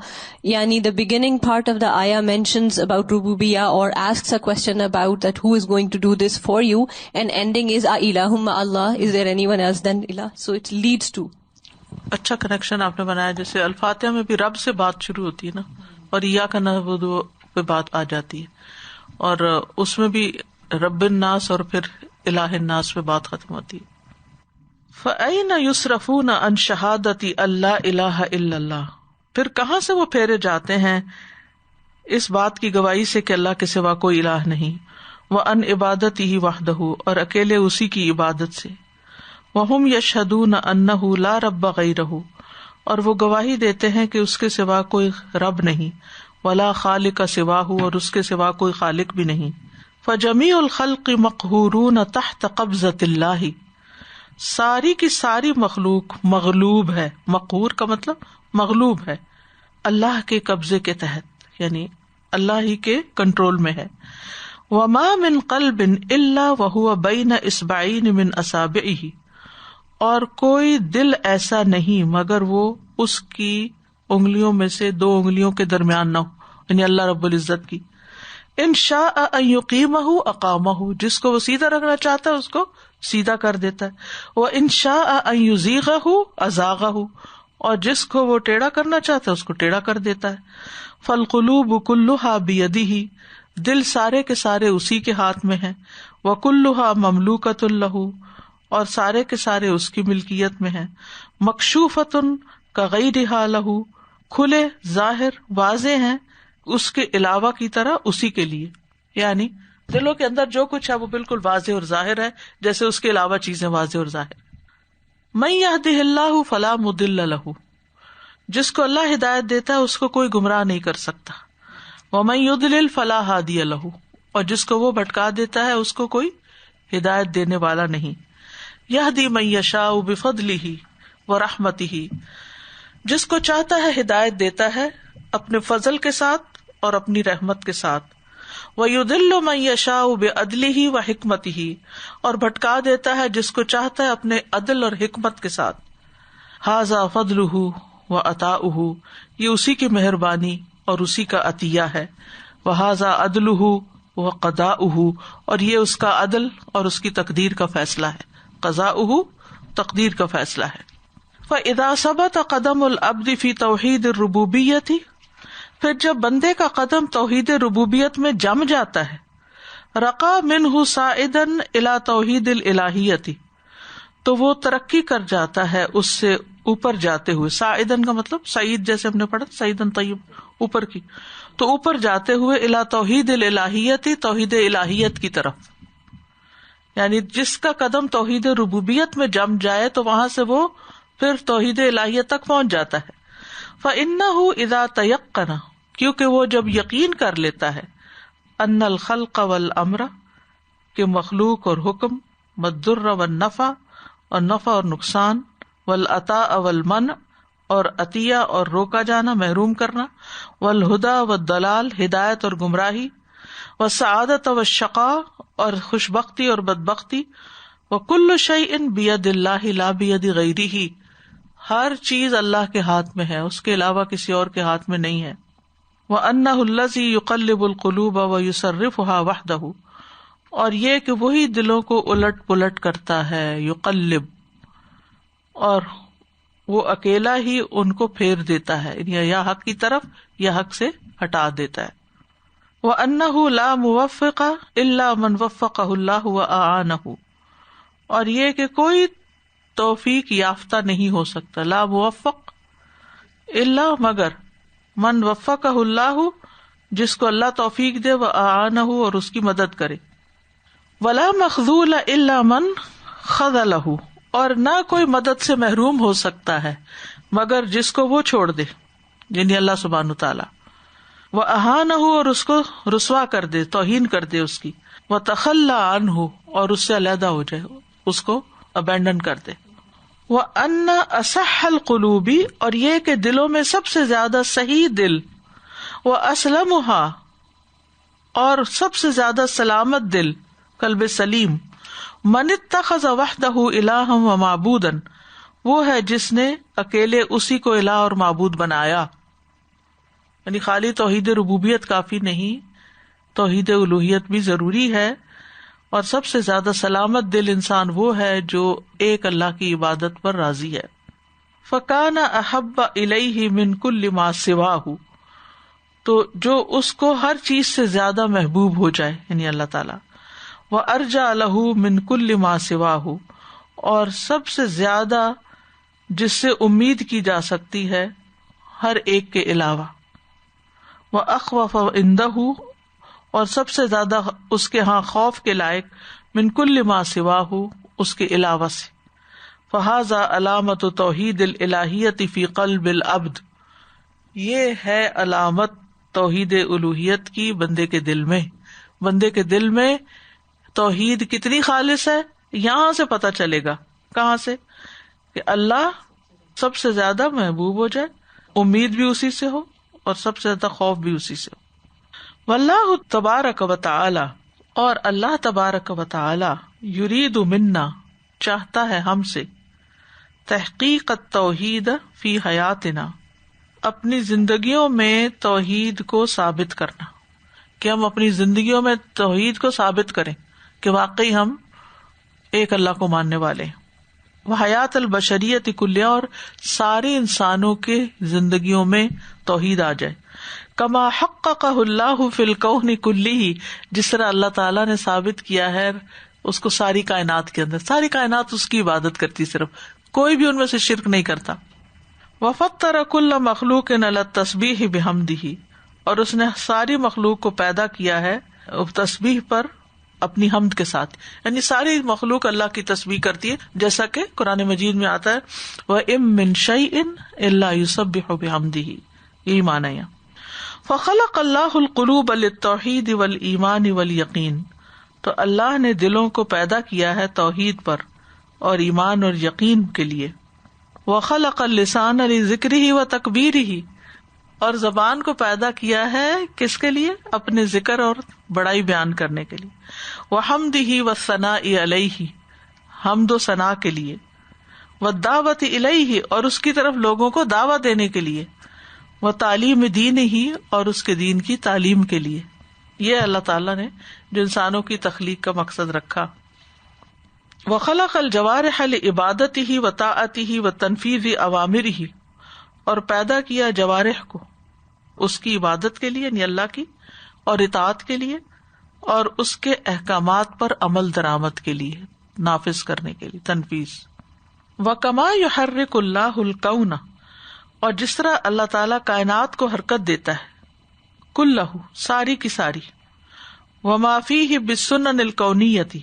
C: yani the beginning part of the ayah mentions about Rububiyyah or asks a question about that who is going to do this for you, and ending is, A ilahum ma Allah, is there anyone else than Ilah? So it leads to.
A: اچھا کنیکشن آپ نے بنایا، جیسے الفاتحہ میں بھی رب سے بات شروع ہوتی ہے نا، اور ایاک نعبد پہ بات آ جاتی ہے، اور اس میں بھی رب الناس اور پھر الہ الناس پہ بات ختم ہوتی ہے۔ فَأَيْنَ يُصْرَفُونَ عَنْ شَهَادَةِ أَلَّا إِلَٰهَ إِلَّا اللَّهُ پھر کہاں سے وہ پھیرے جاتے ہیں اس بات کی گواہی سے کہ اللہ کے سوا کوئی الہ نہیں، وَعَنْ عِبَادَتِهِ وَحْدَهُ اور اکیلے اسی کی عبادت سے، وَهُمْ يَشْهَدُونَ أَنَّهُ لَا رَبَّ غَيْرَهُ اور وہ گواہی دیتے ہیں کہ اس کے سوا کوئی رب نہیں، ولا خالق سواہ اور اس کے سوا کوئی خالق بھی نہیں۔ فجمیع الخلق مقہورون تحت قبضۃ اللہ ساری کی ساری مخلوق مغلوب ہے، مقہور کا مطلب مغلوب ہے، اللہ کے قبضے کے تحت، یعنی اللہ ہی کے کنٹرول میں ہے۔ وما من قلب الا وهو بین اصبعین من اصابعہ اور کوئی دل ایسا نہیں مگر وہ اس کی انگلیوں میں سے دو انگلیوں کے درمیان نہ ہو، یعنی اللہ رب العزت کی۔ ان شاء ان یقیمہ اقامہ جس کو وہ سیدھا رکھنا چاہتا ہے اس کو سیدھا کر دیتا ہے، وان شاء ان یزیغہ ازاغہ اور جس کو وہ ٹیڑھا کرنا چاہتا ہے اس کو ٹیڑھا کر دیتا ہے۔ فالقلوب کلھا بیدہ دل سارے کے سارے اسی کے ہاتھ میں ہیں، وکلھا مملوکۃ لہ اور سارے کے سارے اس کی ملکیت میں ہیں، مکشوفۃ کغیرھا لہ کھلے ظاہر واضح ہیں اس کے علاوہ کی طرح اسی کے لیے، یعنی دلوں کے اندر جو کچھ ہے وہ بالکل واضح اور ظاہر ہے جیسے اس کے علاوہ چیزیں واضح اور ظاہر۔ من یہدہ اللہ فلا مضل لہ جس کو اللہ ہدایت دیتا ہے اس کو کوئی گمراہ نہیں کر سکتا، ومن یضلل فلا ہادی لہ اور جس کو وہ بھٹکا دیتا ہے اس کو کوئی ہدایت دینے والا نہیں۔ یہدی من یشاء بفضلہ ورحمتہ جس کو چاہتا ہے ہدایت دیتا ہے اپنے فضل کے ساتھ اور اپنی رحمت کے ساتھ، وَيُضِلُّ مَن يَشَاءُ بِعَدْلِهِ وَحِكْمَتِهِ اور بھٹکا دیتا ہے جس کو چاہتا ہے اپنے عدل اور حکمت کے ساتھ۔ هَذَا فَضْلُهُ وَعَطَاؤُهُ یہ اسی کی مہربانی اور اسی کا عطیہ ہے، وَهَذَا عَدْلُهُ وَقَضَاؤُهُ اور یہ اس کا عدل اور اس کی تقدیر کا فیصلہ ہے، قضاؤہ تقدیر کا فیصلہ ہے۔ فَإِذَا ثَبَتَ قَدَمُ الْعَبْدِ فِي تَوْحِيدِ الرُّبُوبِيَّةِ پھر جب بندے کا قدم توحید ربوبیت میں جم جاتا ہے، رقا منہ صاعدا الی توحید الالہیۃ تو وہ ترقی کر جاتا ہے اس سے اوپر جاتے ہوئے. صاعدن کا مطلب سعید، جیسے ہم نے پڑھا سعیدن طیب، اوپر کی. تو اوپر جاتے ہوئے الی توحید الالہیت، توحید الہیت کی طرف، یعنی جس کا قدم توحید ربوبیت میں جم جائے تو وہاں سے وہ پھر توحید الہیت تک پہنچ جاتا ہے. فإنہ اذا تیقن، کیونکہ وہ جب یقین کر لیتا ہے، ان الخلق والامر، کہ مخلوق اور حکم، والضر والنفع، اور نفع اور نقصان، والعطاء والمنع، اور عطیہ اور روکا جانا، محروم کرنا، والہدى والضلال، ہدایت اور گمراہی، والسعادت والشقاء، اور خوشبختی اور بدبختی، وکل شیء بید اللہ لا بید غیرہ، ہر چیز اللہ کے ہاتھ میں ہے، اس کے علاوہ کسی اور کے ہاتھ میں نہیں ہے. وَأَنَّهُ الَّذِي يُقَلِّبُ الْقُلُوبَ وَيُصَرِّفُهَا وَحْدَهُ، اور یہ کہ وہی دلوں کو الٹ پلٹ کرتا ہے، یقلب، اور وہ اکیلا ہی ان کو پھیر دیتا ہے، یا حق کی طرف یا حق سے ہٹا دیتا ہے. وَأَنَّهُ لَا مُوَفِّقَ إِلَّا مَنْ وَفَّقَهُ اللَّهُ وَأَعَانَهُ، اور یہ کہ کوئی توفیق یافتہ نہیں ہو سکتا، لا موفق الا مگر من وفقہ اللہ، جس کو اللہ توفیق دے، وأعانہ، اور اس کی مدد کرے. ولا مخذول الا من خذلہ، اور نہ کوئی مدد سے محروم ہو سکتا ہے مگر جس کو وہ چھوڑ دے، یعنی اللہ سبحانہ تعالی. وأہانہ، اور اس کو رسوا کر دے، توہین کر دے اس کی. وتخلی عنہ، اور اس سے علیحدہ ہو جائے، اس کو ابینڈن کر دے. وَأَنَّ أَصَحَّ الْقُلُوبِ، اور یہ کہ دلوں میں سب سے زیادہ صحیح دل، وَأَسْلَمُهَا، اور سب سے زیادہ سلامت دل، قلب سلیم، مَنِ اتَّخَذَ وَحْدَهُ إِلَٰهًا وَمَعْبُودًا، وہ ہے جس نے اکیلے اسی کو الہ اور معبود بنایا. یعنی خالی توحید ربوبیت کافی نہیں، توحید الوہیت بھی ضروری ہے. اور سب سے زیادہ سلامت دل انسان وہ ہے جو ایک اللہ کی عبادت پر راضی ہے. فَكَانَ أَحَبَّ إِلَيْهِ مِن كُلِّ مَا سِوَاهُ، تو جو اس کو ہر چیز سے زیادہ محبوب ہو جائے، یعنی اللہ تعالیٰ. وَأَرْجَى لَهُ مِن كُلِّ مَا سِوَاهُ، اور سب سے زیادہ جس سے امید کی جا سکتی ہے ہر ایک کے علاوہ. وَأَخْوَفَ عِندَهُ، اور سب سے زیادہ اس کے ہاں خوف کے لائق، من کل ما سواہ، اس کے علاوہ سے. فہذا علامت توحید الالہیت فی قلب العبد، یہ ہے علامت توحید الوہیت کی بندے کے دل میں. بندے کے دل میں توحید کتنی خالص ہے یہاں سے پتہ چلے گا. کہاں سے؟ کہ اللہ سب سے زیادہ محبوب ہو جائے، امید بھی اسی سے ہو، اور سب سے زیادہ خوف بھی اسی سے ہو. واللہ تبارک و تعالی، اور اللہ تبارک و تعالی، یرید منا، چاہتا ہے ہم سے، تحقیق التوحید فی حیاتنا، اپنی زندگیوں میں توحید کو ثابت کرنا، کہ ہم اپنی زندگیوں میں توحید کو ثابت کریں کہ واقعی ہم ایک اللہ کو ماننے والے ہیں. وحیات البشریت کلیہ، اور سارے انسانوں کے زندگیوں میں توحید آ جائے. کما حققہ اللہ فی الکون کلہ، جس طرح اللہ تعالیٰ نے ثابت کیا ہے اس کو ساری کائنات کے اندر. ساری کائنات اس کی عبادت کرتی، صرف کوئی بھی ان میں سے شرک نہیں کرتا. وفطر کل مخلوق علی التسبیح بحمدہ، اور اس نے ساری مخلوق کو پیدا کیا ہے تسبیح پر اپنی حمد کے ساتھ. یعنی ساری مخلوق اللہ کی تسبیح کرتی ہے، جیسا کہ قرآن مجید میں آتا ہے وَإِن مِّن شَيْءٍ إِلَّا يُسَبِّحُ بِحَمْدِهِ، یہی معنی ہے. فخلق اللہ القلوب للتوحید والایمان والیقین، تو اللہ نے دلوں کو پیدا کیا ہے توحید پر اور ایمان اور یقین کے لیے. وخلق اللسان لذکرہ وتکبیرہ، اور زبان کو پیدا کیا ہے کس کے لیے؟ اپنے ذکر اور بڑائی بیان کرنے کے لیے. وحمدہ والثناء علیہ، حمد و ثنا کے لیے. والدعوۃ الیہ، اور اس کی طرف لوگوں کو دعوت دینے کے لیے. وتعلیم دین ہی، اور اس کے دین کی تعلیم کے لیے. یہ اللہ تعالیٰ نے جو انسانوں کی تخلیق کا مقصد رکھا. وخلق الجوارح لعبادتہ وطاعتہ وتنفیذ اوامرہ، اور پیدا کیا جوارح کو اس کی عبادت کے لیے، یعنی اللہ کی، اور اطاعت کے لیے، اور اس کے احکامات پر عمل درآمد کے لیے، نافذ کرنے کے لیے، تنفیذ. وَكَمَا يُحَرِّكُ اللَّهُ الْكَوْنَ، اور جس طرح اللہ تعالیٰ کائنات کو حرکت دیتا ہے، کلہ ساری کی ساری، وَمَا فِيهِ بِالسُّنَنِ الْكَوْنِيَّةِ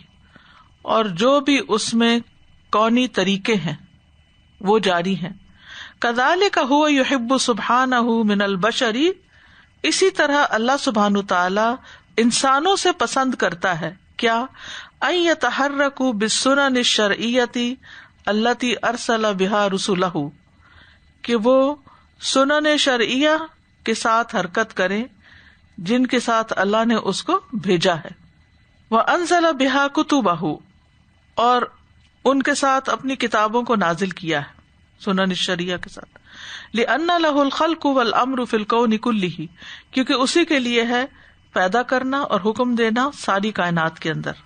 A: اور جو بھی اس میں کونی طریقے ہیں وہ جاری ہیں، كَذَلِكَ هُوَ يُحِبُّ سُبْحَانَهُ مِنَ الْبَشَرِ اسی طرح اللہ سبحانہ تعالیٰ انسانوں سے پسند کرتا ہے کیا، ان يتحركوا بالسنن الشرعیة التي ارسل بها رسله کہ وہ سنن شرعیہ کے ساتھ حرکت کریں جن کے ساتھ اللہ نے اس کو بھیجا ہے، وانزل بها كتبه اور ان کے ساتھ اپنی کتابوں کو نازل کیا ہے سنن الشرعیہ کے ساتھ، لأن له الخلق والامر في الكون كله کیونکہ اسی کے لیے ہے پیدا کرنا اور حکم دینا ساری کائنات کے اندر۔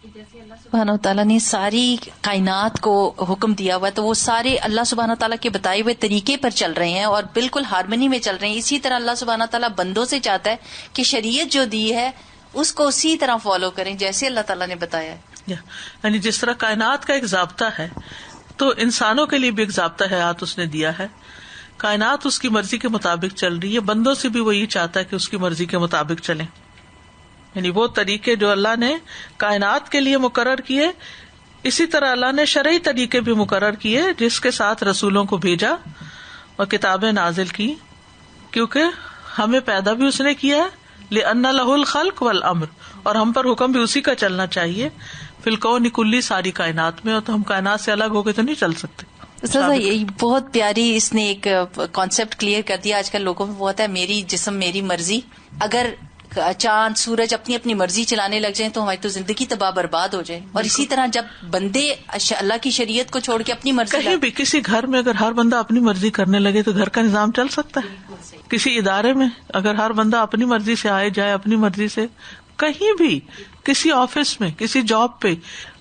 D: جیسے اللہ سبحانہ تعالیٰ نے ساری کائنات کو حکم دیا ہوا ہے تو وہ سارے اللہ سبحانہ تعالیٰ کے بتائے ہوئے طریقے پر چل رہے ہیں اور بالکل ہارمنی میں چل رہے ہیں۔ اسی طرح اللہ سبحانہ تعالیٰ بندوں سے چاہتا ہے کہ شریعت جو دی ہے اس کو اسی طرح فالو کریں جیسے اللہ تعالیٰ نے بتایا ہے۔
A: یعنی جس طرح کائنات کا ایک ضابطہ ہے تو انسانوں کے لیے بھی ایک ضابطہ حیات اس نے دیا ہے، کائنات اس کی مرضی کے مطابق چل رہی ہے، بندوں سے بھی وہ یہ چاہتا ہے کہ اس کی مرضی کے مطابق چلیں، یعنی وہ طریقے جو اللہ نے کائنات کے لیے مقرر کیے اسی طرح اللہ نے شرعی طریقے بھی مقرر کیے جس کے ساتھ رسولوں کو بھیجا اور کتابیں نازل کی، کیونکہ ہمیں پیدا بھی اس نے کیا ہے، لأن له الخلق والامر اور ہم پر حکم بھی اسی کا چلنا چاہیے، فی الکون کلی ساری کائنات میں، اور تو ہم کائنات سے الگ ہو کے تو نہیں چل سکتے۔
D: یہ بہت پیاری اس نے ایک کانسیپٹ کلیئر کر دیا۔ آج کل لوگوں میں وہ ہوتا ہے میری جسم میری مرضی، اگر چاند سورج اپنی اپنی مرضی چلانے لگ جائیں تو ہماری تو زندگی تباہ برباد ہو جائے۔ اور اسی طرح جب بندے اللہ کی شریعت کو چھوڑ کے اپنی مرضی،
A: کہیں بھی کسی گھر میں اگر ہر بندہ اپنی مرضی کرنے لگے تو گھر کا نظام چل سکتا ہے؟ کسی ادارے میں اگر ہر بندہ اپنی مرضی سے آئے جائے اپنی مرضی سے، کہیں بھی کسی آفس میں کسی جاب پہ،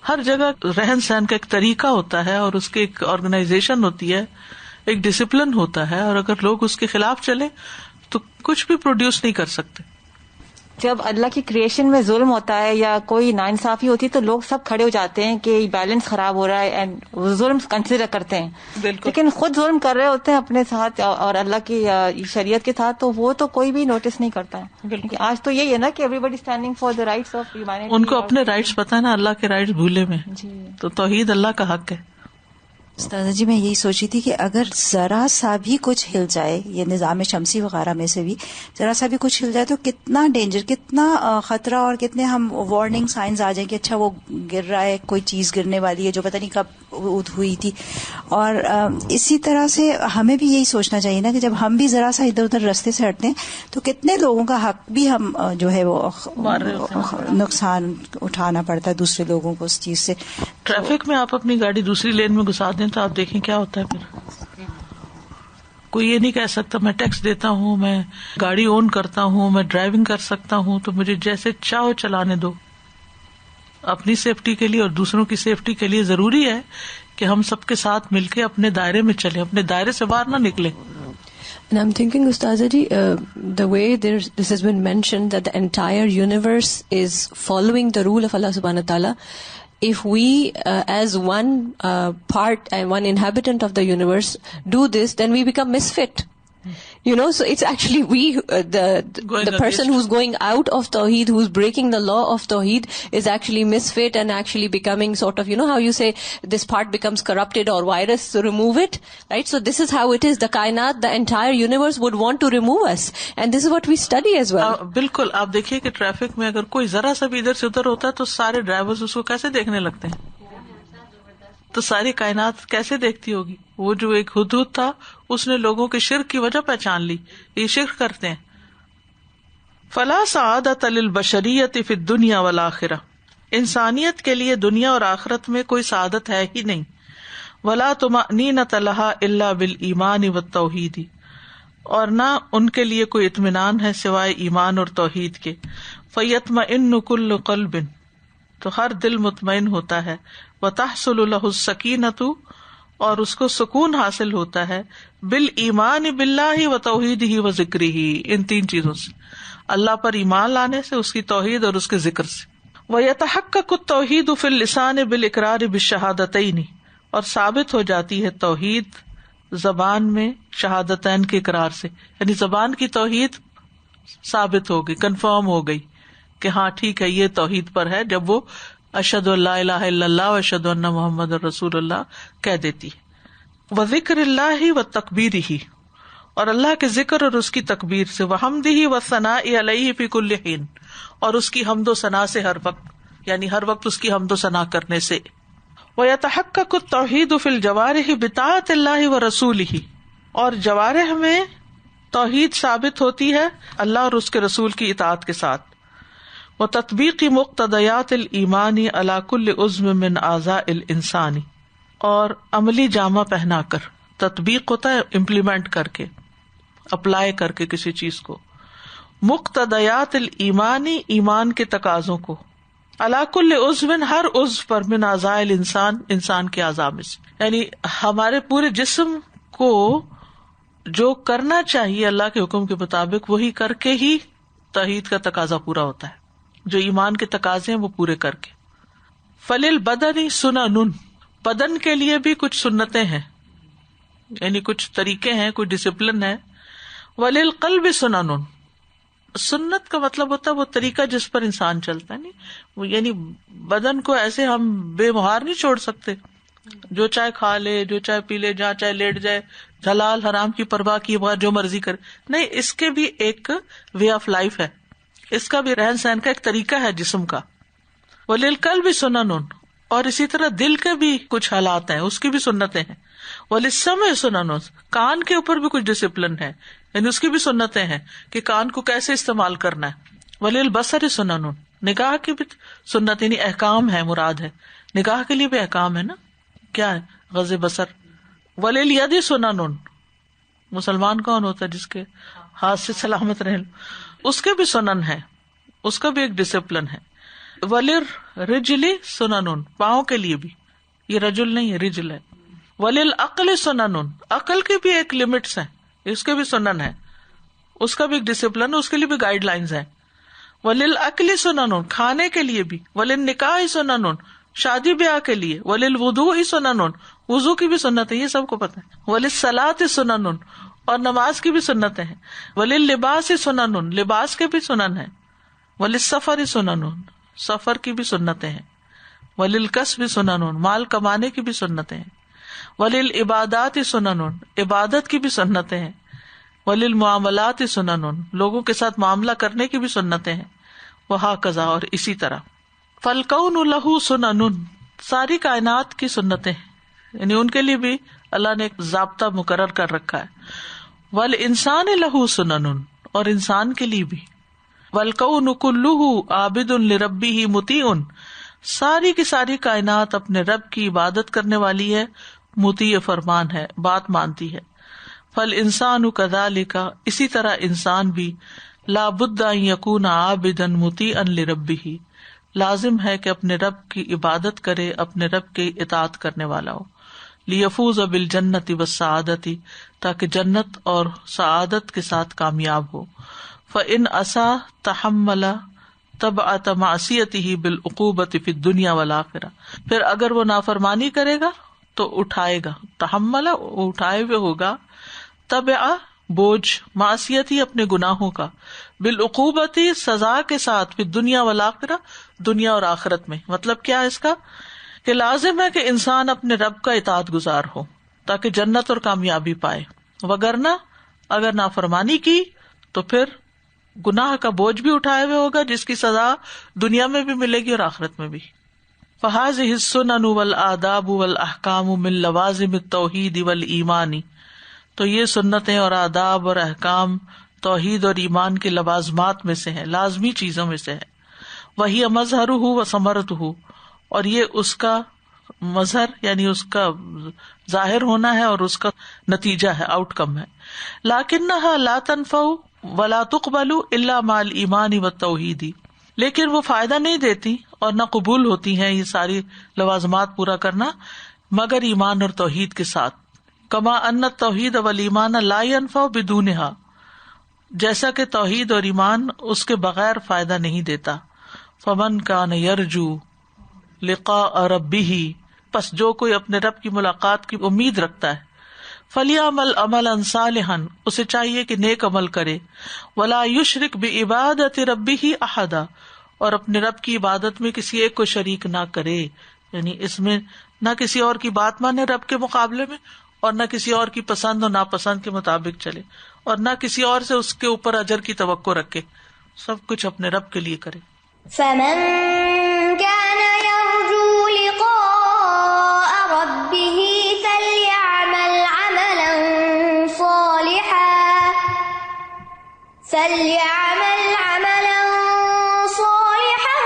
A: ہر جگہ رہن سہن کا ایک طریقہ ہوتا ہے اور اس کی ایک آرگنائزیشن ہوتی ہے، ایک ڈسپلن ہوتا ہے، اور اگر لوگ اس کے خلاف چلے تو کچھ بھی پروڈیوس نہیں کر سکتے۔
E: جب اللہ کی کریشن میں ظلم ہوتا ہے یا کوئی ناانصافی ہوتی ہے تو لوگ سب کھڑے ہو جاتے ہیں کہ بیلنس خراب ہو رہا ہے اینڈ وہ ظلم کنسیڈر کرتے ہیں، لیکن خود ظلم کر رہے ہوتے ہیں اپنے ساتھ اور اللہ کی شریعت کے ساتھ تو وہ تو کوئی بھی نوٹس نہیں کرتا ہے۔ آج تو یہی ہے نا کہ everybody standing for the rights of humanity,
A: ان کو اپنے رائٹس پتہ ہے نا، اللہ کے رائٹس بھولے میں، تو توحید اللہ کا حق ہے۔
F: استاذہ جی میں یہی سوچی تھی کہ اگر ذرا سا بھی کچھ ہل جائے، یہ نظام شمسی وغیرہ میں سے بھی ذرا سا بھی کچھ ہل جائے تو کتنا ڈینجر، کتنا خطرہ، اور کتنے ہم وارننگ سائنز آ جائیں کہ اچھا وہ گر رہا ہے، کوئی چیز گرنے والی ہے جو پتہ نہیں کب ہوئی تھی۔ اور اسی طرح سے ہمیں بھی یہی سوچنا چاہیے نا کہ جب ہم بھی ذرا سا ادھر ادھر رستے سے ہٹتے ہیں تو کتنے لوگوں کا حق بھی ہم جو ہے وہ نقصان اٹھانا پڑتا ہے دوسرے لوگوں کو اس چیز سے۔
A: ٹریفک میں آپ اپنی گاڑی دوسری لین میں گھسا دیں تو آپ دیکھیں کیا ہوتا ہے پھر۔ کوئی یہ نہیں کہہ سکتا میں ٹیکس دیتا ہوں، میں گاڑی اون کرتا ہوں، میں ڈرائیونگ کر سکتا ہوں تو مجھے جیسے چاہو چلانے دو۔ اپنی سیفٹی کے لیے اور دوسروں کی سیفٹی کے لیے ضروری ہے کہ ہم سب کے ساتھ مل کے اپنے دائرے میں چلیں، اپنے دائرے سے باہر نہ نکلیں۔
C: And I'm thinking, Ustaza ji, the way this has been mentioned that the entire universe is following the rule of Allah subhanahu wa ta'ala, if we as one part and one inhabitant of the universe do this, then we become misfit. So it's actually we, the person who's going out of Tawheed, who's breaking the law of Tawheed is actually misfit and actually becoming sort of, how you say this part becomes corrupted or virus, so remove it, right? So this is how it is. The kainat, the entire universe would want to remove us. And this is what we study as well.
A: بالکل آپ دیکھیے کہ ٹریفک میں اگر کوئی ذرا سا بھی ادھر سے ادھر ہوتا ہے تو سارے ڈرائیورز اس کو کیسے دیکھنے لگتے ہیں، تو ساری کائنات کیسے دیکھتی ہوگی۔ وہ جو ایک ہدہد تھا اس نے لوگوں کے شرک کی وجہ پہچان لی، یہ شرک کرتے ہیں۔ فلا سعادت للبشریت فی الدنیا والآخرہ، انسانیت کے لیے دنیا اور آخرت میں کوئی سعادت ہے ہی نہیں۔ ولا طمأنینۃ لها الا بالایمان والتوحید، اور نہ ان کے لیے کوئی اطمینان ہے سوائے ایمان اور توحید کے۔ فیطمئن کل قلب، تو ہر دل مطمئن ہوتا ہے۔ وتحصل له السکینۃ، اور اس کو سکون حاصل ہوتا ہے۔ بالایمان باللہ وتوحیدہ وذکرہ، ان تین چیزوں سے، اللہ پر ایمان لانے سے، اس کی توحید اور اس کے ذکر سے۔ ویتحقق التوحید فی اللسان بالاقرار بالشہادتین اور ثابت ہو جاتی ہے توحید زبان میں شہادتین کے اقرار سے، یعنی زبان کی توحید ثابت ہو گئی، کنفرم ہو گئی کہ ہاں ٹھیک ہے یہ توحید پر ہے جب وہ اشہد ان لا الہ الا اللہ و اشہد ان محمد رسول اللہ کہہ دیتی ہے۔ وذکر اللہ و تکبیرہ، اور اللہ کے ذکر اور اس کی تکبیر سے، وحمدہ و ثناء علیہ فی کل حین، اور اس کی حمد و ثنا سے ہر وقت، یعنی ہر وقت اس کی حمد و ثنا کرنے سے۔ وَيَتَحَقَّقُ التَّوْحِيدُ فِي الْجَوَارِحِ بِطَاعَةِ اللَّهِ وَرَسُولِهِ، اور جوارح میں توحید ثابت ہوتی ہے اللہ اور اس کے رسول کی اطاعت کے ساتھ۔ وَتَطْبِيقِ مُقْتَضَيَاتِ الْإِيمَانِ عَلَى كُلِّ عُضْوٍ مِّنْ أَعْضَاءِ الْإِنسَانِ، اور عملی جامہ پہنا کر، تطبیق ہوتا ہے امپلیمنٹ کر کے، اپلائی کر کے کسی چیز کو، مقتضیات الایمانی، ایمان کے تقاضوں کو، علی کل عضو، ہر عضو پر، من اعضاء الانسان، انسان کے اعضاء میں سے، یعنی ہمارے پورے جسم کو جو کرنا چاہیے اللہ کے حکم کے مطابق وہی کر کے ہی توحید کا تقاضا پورا ہوتا ہے، جو ایمان کے تقاضے ہیں وہ پورے کر کے۔ فللبدن سنن، بدن کے لیے بھی کچھ سنتیں ہیں، یعنی کچھ طریقے ہیں، کچھ ڈسپلن ہے۔ وللقلب سنن، سنت کا مطلب ہوتا ہے وہ طریقہ جس پر انسان چلتا ہے، نہیں یعنی بدن کو ایسے ہم بے مہار نہیں چھوڑ سکتے، جو چائے کھا لے، جو چائے پی لے، جہاں چائے لیٹ جائے، حلال حرام کی پرواہ کیے بغیر جو مرضی کرے، نہیں، اس کے بھی ایک وے آف لائف ہے، اس کا بھی رہن سہن کا ایک طریقہ ہے جسم کا۔ وللقلب سنن، اور اسی طرح دل کے بھی کچھ حالات ہیں، اس کی بھی سنتیں ہیں۔ وللسمع سنن، کان کے اوپر بھی کچھ ڈسپلن ہے، یعنی اس کی بھی سنتیں ہیں کہ کان کو کیسے استعمال کرنا ہے۔ وللبصر سنن، نگاہ کی بھی سنت، یعنی احکام ہے، مراد ہے نگاہ کے لیے بھی احکام ہے نا، کیا ہے غض بصر۔ وللید سنن، مسلمان کون ہوتا ہے جس کے ہاتھ سے سلامت رہے، اس کے بھی سنن ہے، اس کا بھی ایک ڈسپلن ہے۔ وللرجل سنن، پاؤں کے لیے بھی، یہ رجل نہیں ہے رجل ہے۔ وللعقل سنن، عقل کی بھی ایک لمٹس ہیں، اس کے بھی سنن ہے، اس کا بھی ایک ڈسپلن، اس کے لیے بھی گائیڈ لائنز ہیں۔ وللعقل سنن، کھانے کے لیے بھی۔ وللنکاح سنن، شادی بیاہ کے لیے۔ وللوضوء سنن، وضو کی بھی سنت ہے، یہ سب کو پتہ ہے۔ وللصلاۃ سنن، اور نماز کی بھی سنتیں ہیں۔ وللباس سنن، لباس کے بھی سنن ہیں۔ وللسفر سنن، سفر کی بھی سنتیں ہیں۔ وللکسب سنن، مال کمانے کی بھی سنتیں ہیں۔ وللعبادات سنن، عبادت کی بھی سنتیں ہیں۔ وللمعاملات سنن، لوگوں کے ساتھ معاملہ کرنے کی بھی سنتیں ہیں۔ وہکذا، اور اسی طرح۔ فالکون لہ سنن، ساری کائنات کی سنتیں ہیں، یعنی ان کے لیے بھی اللہ نے ایک ضابطہ مقرر کر رکھا ہے۔ والانسان لہ سنن، اور انسان کے لیے بھی۔ والکون کلہ عابد لربہ مطیع، ساری کی ساری کائنات اپنے رب کی عبادت کرنے والی ہے، مطیع فرمان ہے، بات مانتی ہے۔ فالانسان کذالک، اسی طرح انسان بھی، لا بد ان یکون عابدا مطیعا لربہ، لازم ہے کہ اپنے رب کی عبادت کرے، اپنے رب کی اطاعت کرنے والا ہو۔ لیفوز بالجنۃ والسعادۃ، تاکہ جنت اور سعادت کے ساتھ کامیاب ہو۔ فإن عصا تحمل تبعۃ معصیتہ بالعقوبۃ فی الدنیا والآخرہ، پھر اگر وہ نافرمانی کرے گا تو اٹھائے گا، تحمل اٹھائے ہوئے ہوگا، تبع بوجھ، معصیت ہی اپنے گناہوں کا، بالعقوبۃ سزا کے ساتھ، پھر دنیا والآخرہ، دنیا اور آخرت میں۔ مطلب کیا ہے اس کا، کہ لازم ہے کہ انسان اپنے رب کا اطاعت گزار ہو تاکہ جنت اور کامیابی پائے، وگرنہ اگر نافرمانی کی تو پھر گناہ کا بوجھ بھی اٹھائے ہوئے ہوگا، جس کی سزا دنیا میں بھی ملے گی اور آخرت میں بھی۔ فَهَذِهِ السُّنَنُ وَالْآدَابُ وَالْأَحْكَامُ مِن لَوَازِمِ التَّوْحِيدِ وَالْإِيمَانِ، تو یہ سنتیں اور آداب اور احکام توحید اور ایمان کے لوازمات میں سے ہیں، لازمی چیزوں میں سے ہے۔ وَهِيَ مَظْهَرُهُ وَثَمَرَتُهُ، اور یہ اس کا مظہر یعنی اس کا ظاہر ہونا ہے اور اس کا نتیجہ ہے، آؤٹ کم ہے۔ لَكِنَّهَا لَا تَنفَعُ وَلَا تُقْبَلُ إِلَّا مَعَ الْإِيمَانِ وَالتَّوْحِيدِ، لیکن وہ فائدہ نہیں دیتی اور نہ قبول ہوتی ہیں یہ ساری لوازمات پورا کرنا مگر ایمان اور توحید کے ساتھ۔ کما ان التوحید والایمان لا ينفع بدونها، جیسا کہ توحید اور ایمان اس کے بغیر فائدہ نہیں دیتا۔ فمن کان یرجو لقاء ربہ پس جو کوئی اپنے رب کی ملاقات کی امید رکھتا ہے فلیعمل عملا صالحا، اسے چاہیے کہ نیک عمل کرے، ولا یشرک بعبادت ربہ احدا، اور اپنے رب کی عبادت میں کسی ایک کو شریک نہ کرے، یعنی اس میں نہ کسی اور کی بات مانے رب کے مقابلے میں، اور نہ کسی اور کی پسند اور ناپسند کے مطابق چلے، اور نہ کسی اور سے اس کے اوپر اجر کی توقع رکھے، سب کچھ اپنے رب کے لیے کرے.
B: فمن كان يرجو لقاء ربه فليعمل عملا صالحا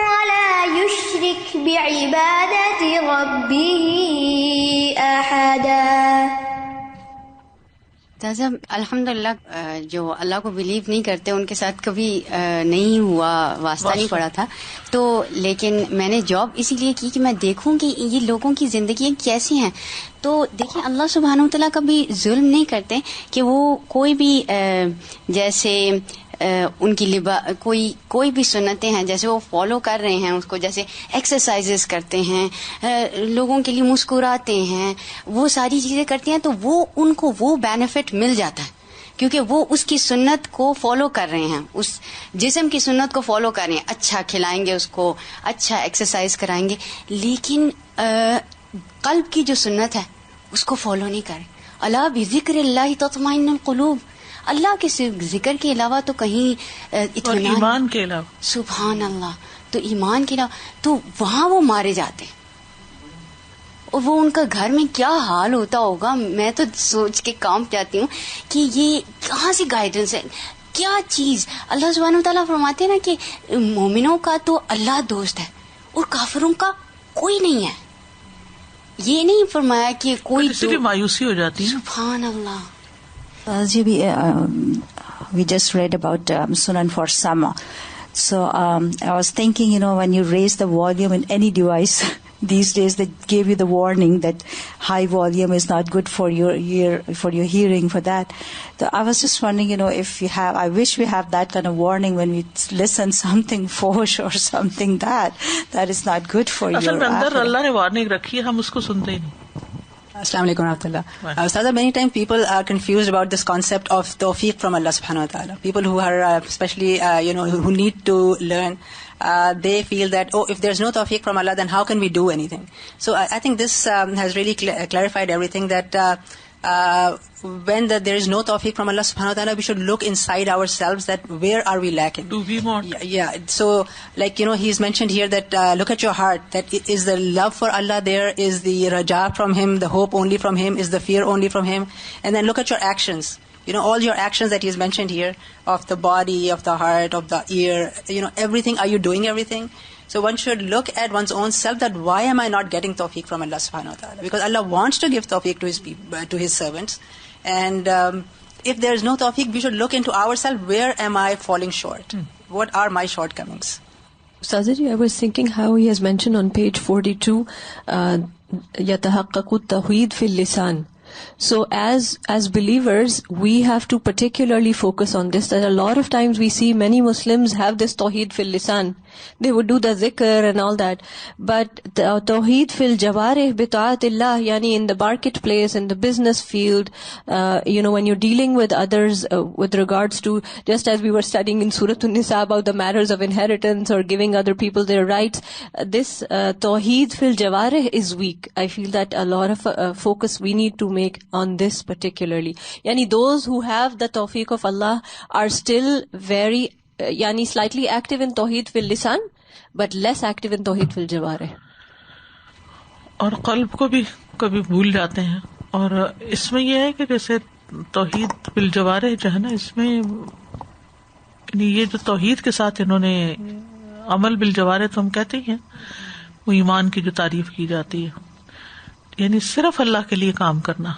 B: ولا يشرك بعبادة ربه أحدا.
G: الحمدللہ جو اللہ کو بلیو نہیں کرتے ان کے ساتھ کبھی نہیں ہوا، واسطہ نہیں پڑا تھا، تو لیکن میں نے جاب اسی لیے کی کہ میں دیکھوں کہ یہ لوگوں کی زندگیاں کیسی ہیں. تو دیکھیں اللہ سبحانہ وتعالیٰ کبھی ظلم نہیں کرتے کہ وہ کوئی بھی جیسے ان کی کوئی بھی سنتیں ہیں جیسے وہ فالو کر رہے ہیں اس کو، جیسے ایکسرسائزز کرتے ہیں، لوگوں کے لیے مسکراتے ہیں، وہ ساری چیزیں کرتے ہیں، تو وہ ان کو وہ بینیفٹ مل جاتا ہے کیونکہ وہ اس کی سنت کو فالو کر رہے ہیں، اس جسم کی سنت کو فالو کر رہے ہیں، اچھا کھلائیں گے اس کو، اچھا ایکسرسائز کرائیں گے، لیکن قلب کی جو سنت ہے اس کو فالو نہیں کریں. الا بذکر اللہ تطمئن القلوب، اللہ کے ذکر کے علاوہ تو کہیں
A: اور ایمان کے علاوہ،
G: سبحان اللہ، تو ایمان کے علاوہ تو وہاں وہ مارے جاتے ہیں، اور وہ ان کا گھر میں کیا حال ہوتا ہوگا. میں تو سوچ کے کانپ جاتی ہوں کہ یہ کہاں سے گائیڈنس ہے، کیا چیز. اللہ سبحانہ وتعالیٰ فرماتے ہیں نا کہ مومنوں کا تو اللہ دوست ہے اور کافروں کا کوئی نہیں ہے. یہ نہیں فرمایا کہ کوئی تو
A: مایوسی ہو جاتی ہے.
G: سبحان اللہ.
F: We just read about Sunan for Sama. So I was thinking, when you raise the volume in any device, these days they gave you the warning that high volume is not good for your ear, for your hearing, for that. So I was just wondering, if you have, I wish we have that kind of warning when we listen something fosh or something that is not good for you.
A: اصل میں اندر اللہ نے وارننگ رکھی ہے، ہم اس کو سنتے ہی نہیں.
H: Assalamu alaikum wa rahmatullah. Ustadha, many times people are confused about this concept of tawfiq from Allah subhanahu wa ta'ala. People who are especially who need to learn, they feel that if there's no tawfiq from Allah, then how can we do anything? So I think this has really clarified everything, that when there is no tawfiq from Allah subhanahu wa ta'ala, we should look inside ourselves, that where are we lacking?
A: Do we want?
H: Yeah. So like he's mentioned here that look at your heart, that is the love for Allah there, is the raja from Him, the hope only from Him, is the fear only from Him. And then look at your actions, all your actions that he's mentioned here, of the body, of the heart, of the ear, everything. Are you doing everything? So one should look at one's own self, that why am I not getting tawfiq from Allah subhanahu wa ta'ala? Because Allah wants to give tawfiq to His people, to His servants. And if there is no tawfiq, we should look into ourselves, where am I falling short? What are my shortcomings?
C: Ustaz ji, I was thinking how he has mentioned on page 42, يَتَحَقَّقُ التَّوْحِيدُ فِي اللِّسَانِ. So as believers, we have to particularly focus on this, that a lot of times we see many Muslims have this tawheed fil lisan. They would do the zikr and all that, but the tawheed fil jawarih bi ta'atillah, yani in the marketplace, in the business field, when you're dealing with others, with regards to, just as we were studying in Surah An-Nisa about the matters of inheritance or giving other people their rights, this tawheed fil jawarih is weak. I feel that a lot of focus we need to make on this particularly. Yani those who have the tawfiq of Allah are still very slightly active in tawheed fil lisan, but less active in tawheed fil jawarih.
A: اور قلب کو بھی کبھی بھول جاتے ہیں. اور اس میں یہ ہے کہ جیسے توحید فل جوارح جو ہے نا، اس میں یہ جو توحید کے ساتھ انہوں نے عمل بالجوارح تو ہم کہتے ہی ہیں، وہ ایمان کی جو تعریف کی جاتی ہے، یعنی صرف اللہ کے لیے کام کرنا،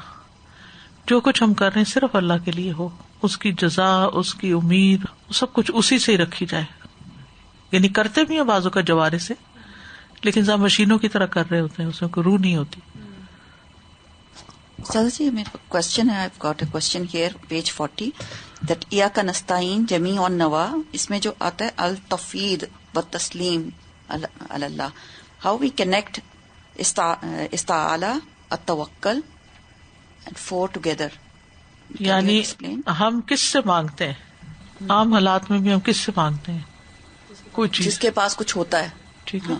A: جو کچھ ہم کر رہے ہیں صرف اللہ کے لیے ہو، اس کی جزا، اس کی امید، سب کچھ اسی سے ہی رکھی جائے. یعنی کرتے بھی ہیں بازو کا جوارے سے، لیکن سب مشینوں کی طرح کر رہے ہوتے ہیں، اس میں کوئی روح نہیں ہوتی.
D: جی میرا کوشچن ہے، I've got a question here, page 40, that ایاک نستعین جمیع النوا، اس میں جو آتا ہے التفویض والتسلیم اللہ، how we connect استعالا التوکل and 4 together.
A: یعنی ہم کس سے مانگتے ہیں؟ عام حالات میں بھی ہم کس سے مانگتے ہیں؟ کوئی چیز
D: جس کے پاس کچھ ہوتا ہے.
A: ٹھیک ہے.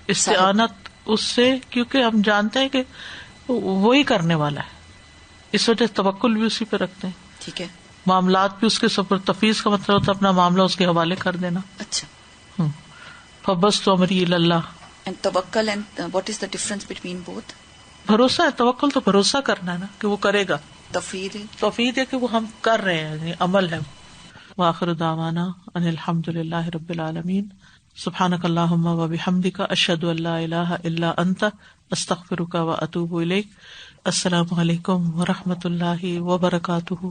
A: استعانت اس سے، کیونکہ ہم جانتے ہیں کہ وہی کرنے والا ہے، اس وجہ سے توکل بھی اسی پہ رکھتے ہیں.
D: ٹھیک ہے.
A: معاملات بھی اس کے سپر، تفویض کا مطلب ہوتا ہے اپنا معاملہ اس کے حوالے کر دینا.
D: اچھا.
A: فبست امری الی اللہ.
D: And tawakkal and what is the difference between both?
A: بھروسہ ہے. توکل تو بھروسہ کرنا ہے نا کہ وہ کرے گا.
D: توفید
A: ہے کہ وہ ہم کر رہے ہیں، یعنی عمل ہے. وآخر دعوانا ان الحمد للہ رب العالمین. سبحانک اللہم و بحمدک، اشہد ان لا الہ الا انت، استغفرک و اتوب الیک. السلام علیکم و رحمۃ اللہ وبرکاتہ.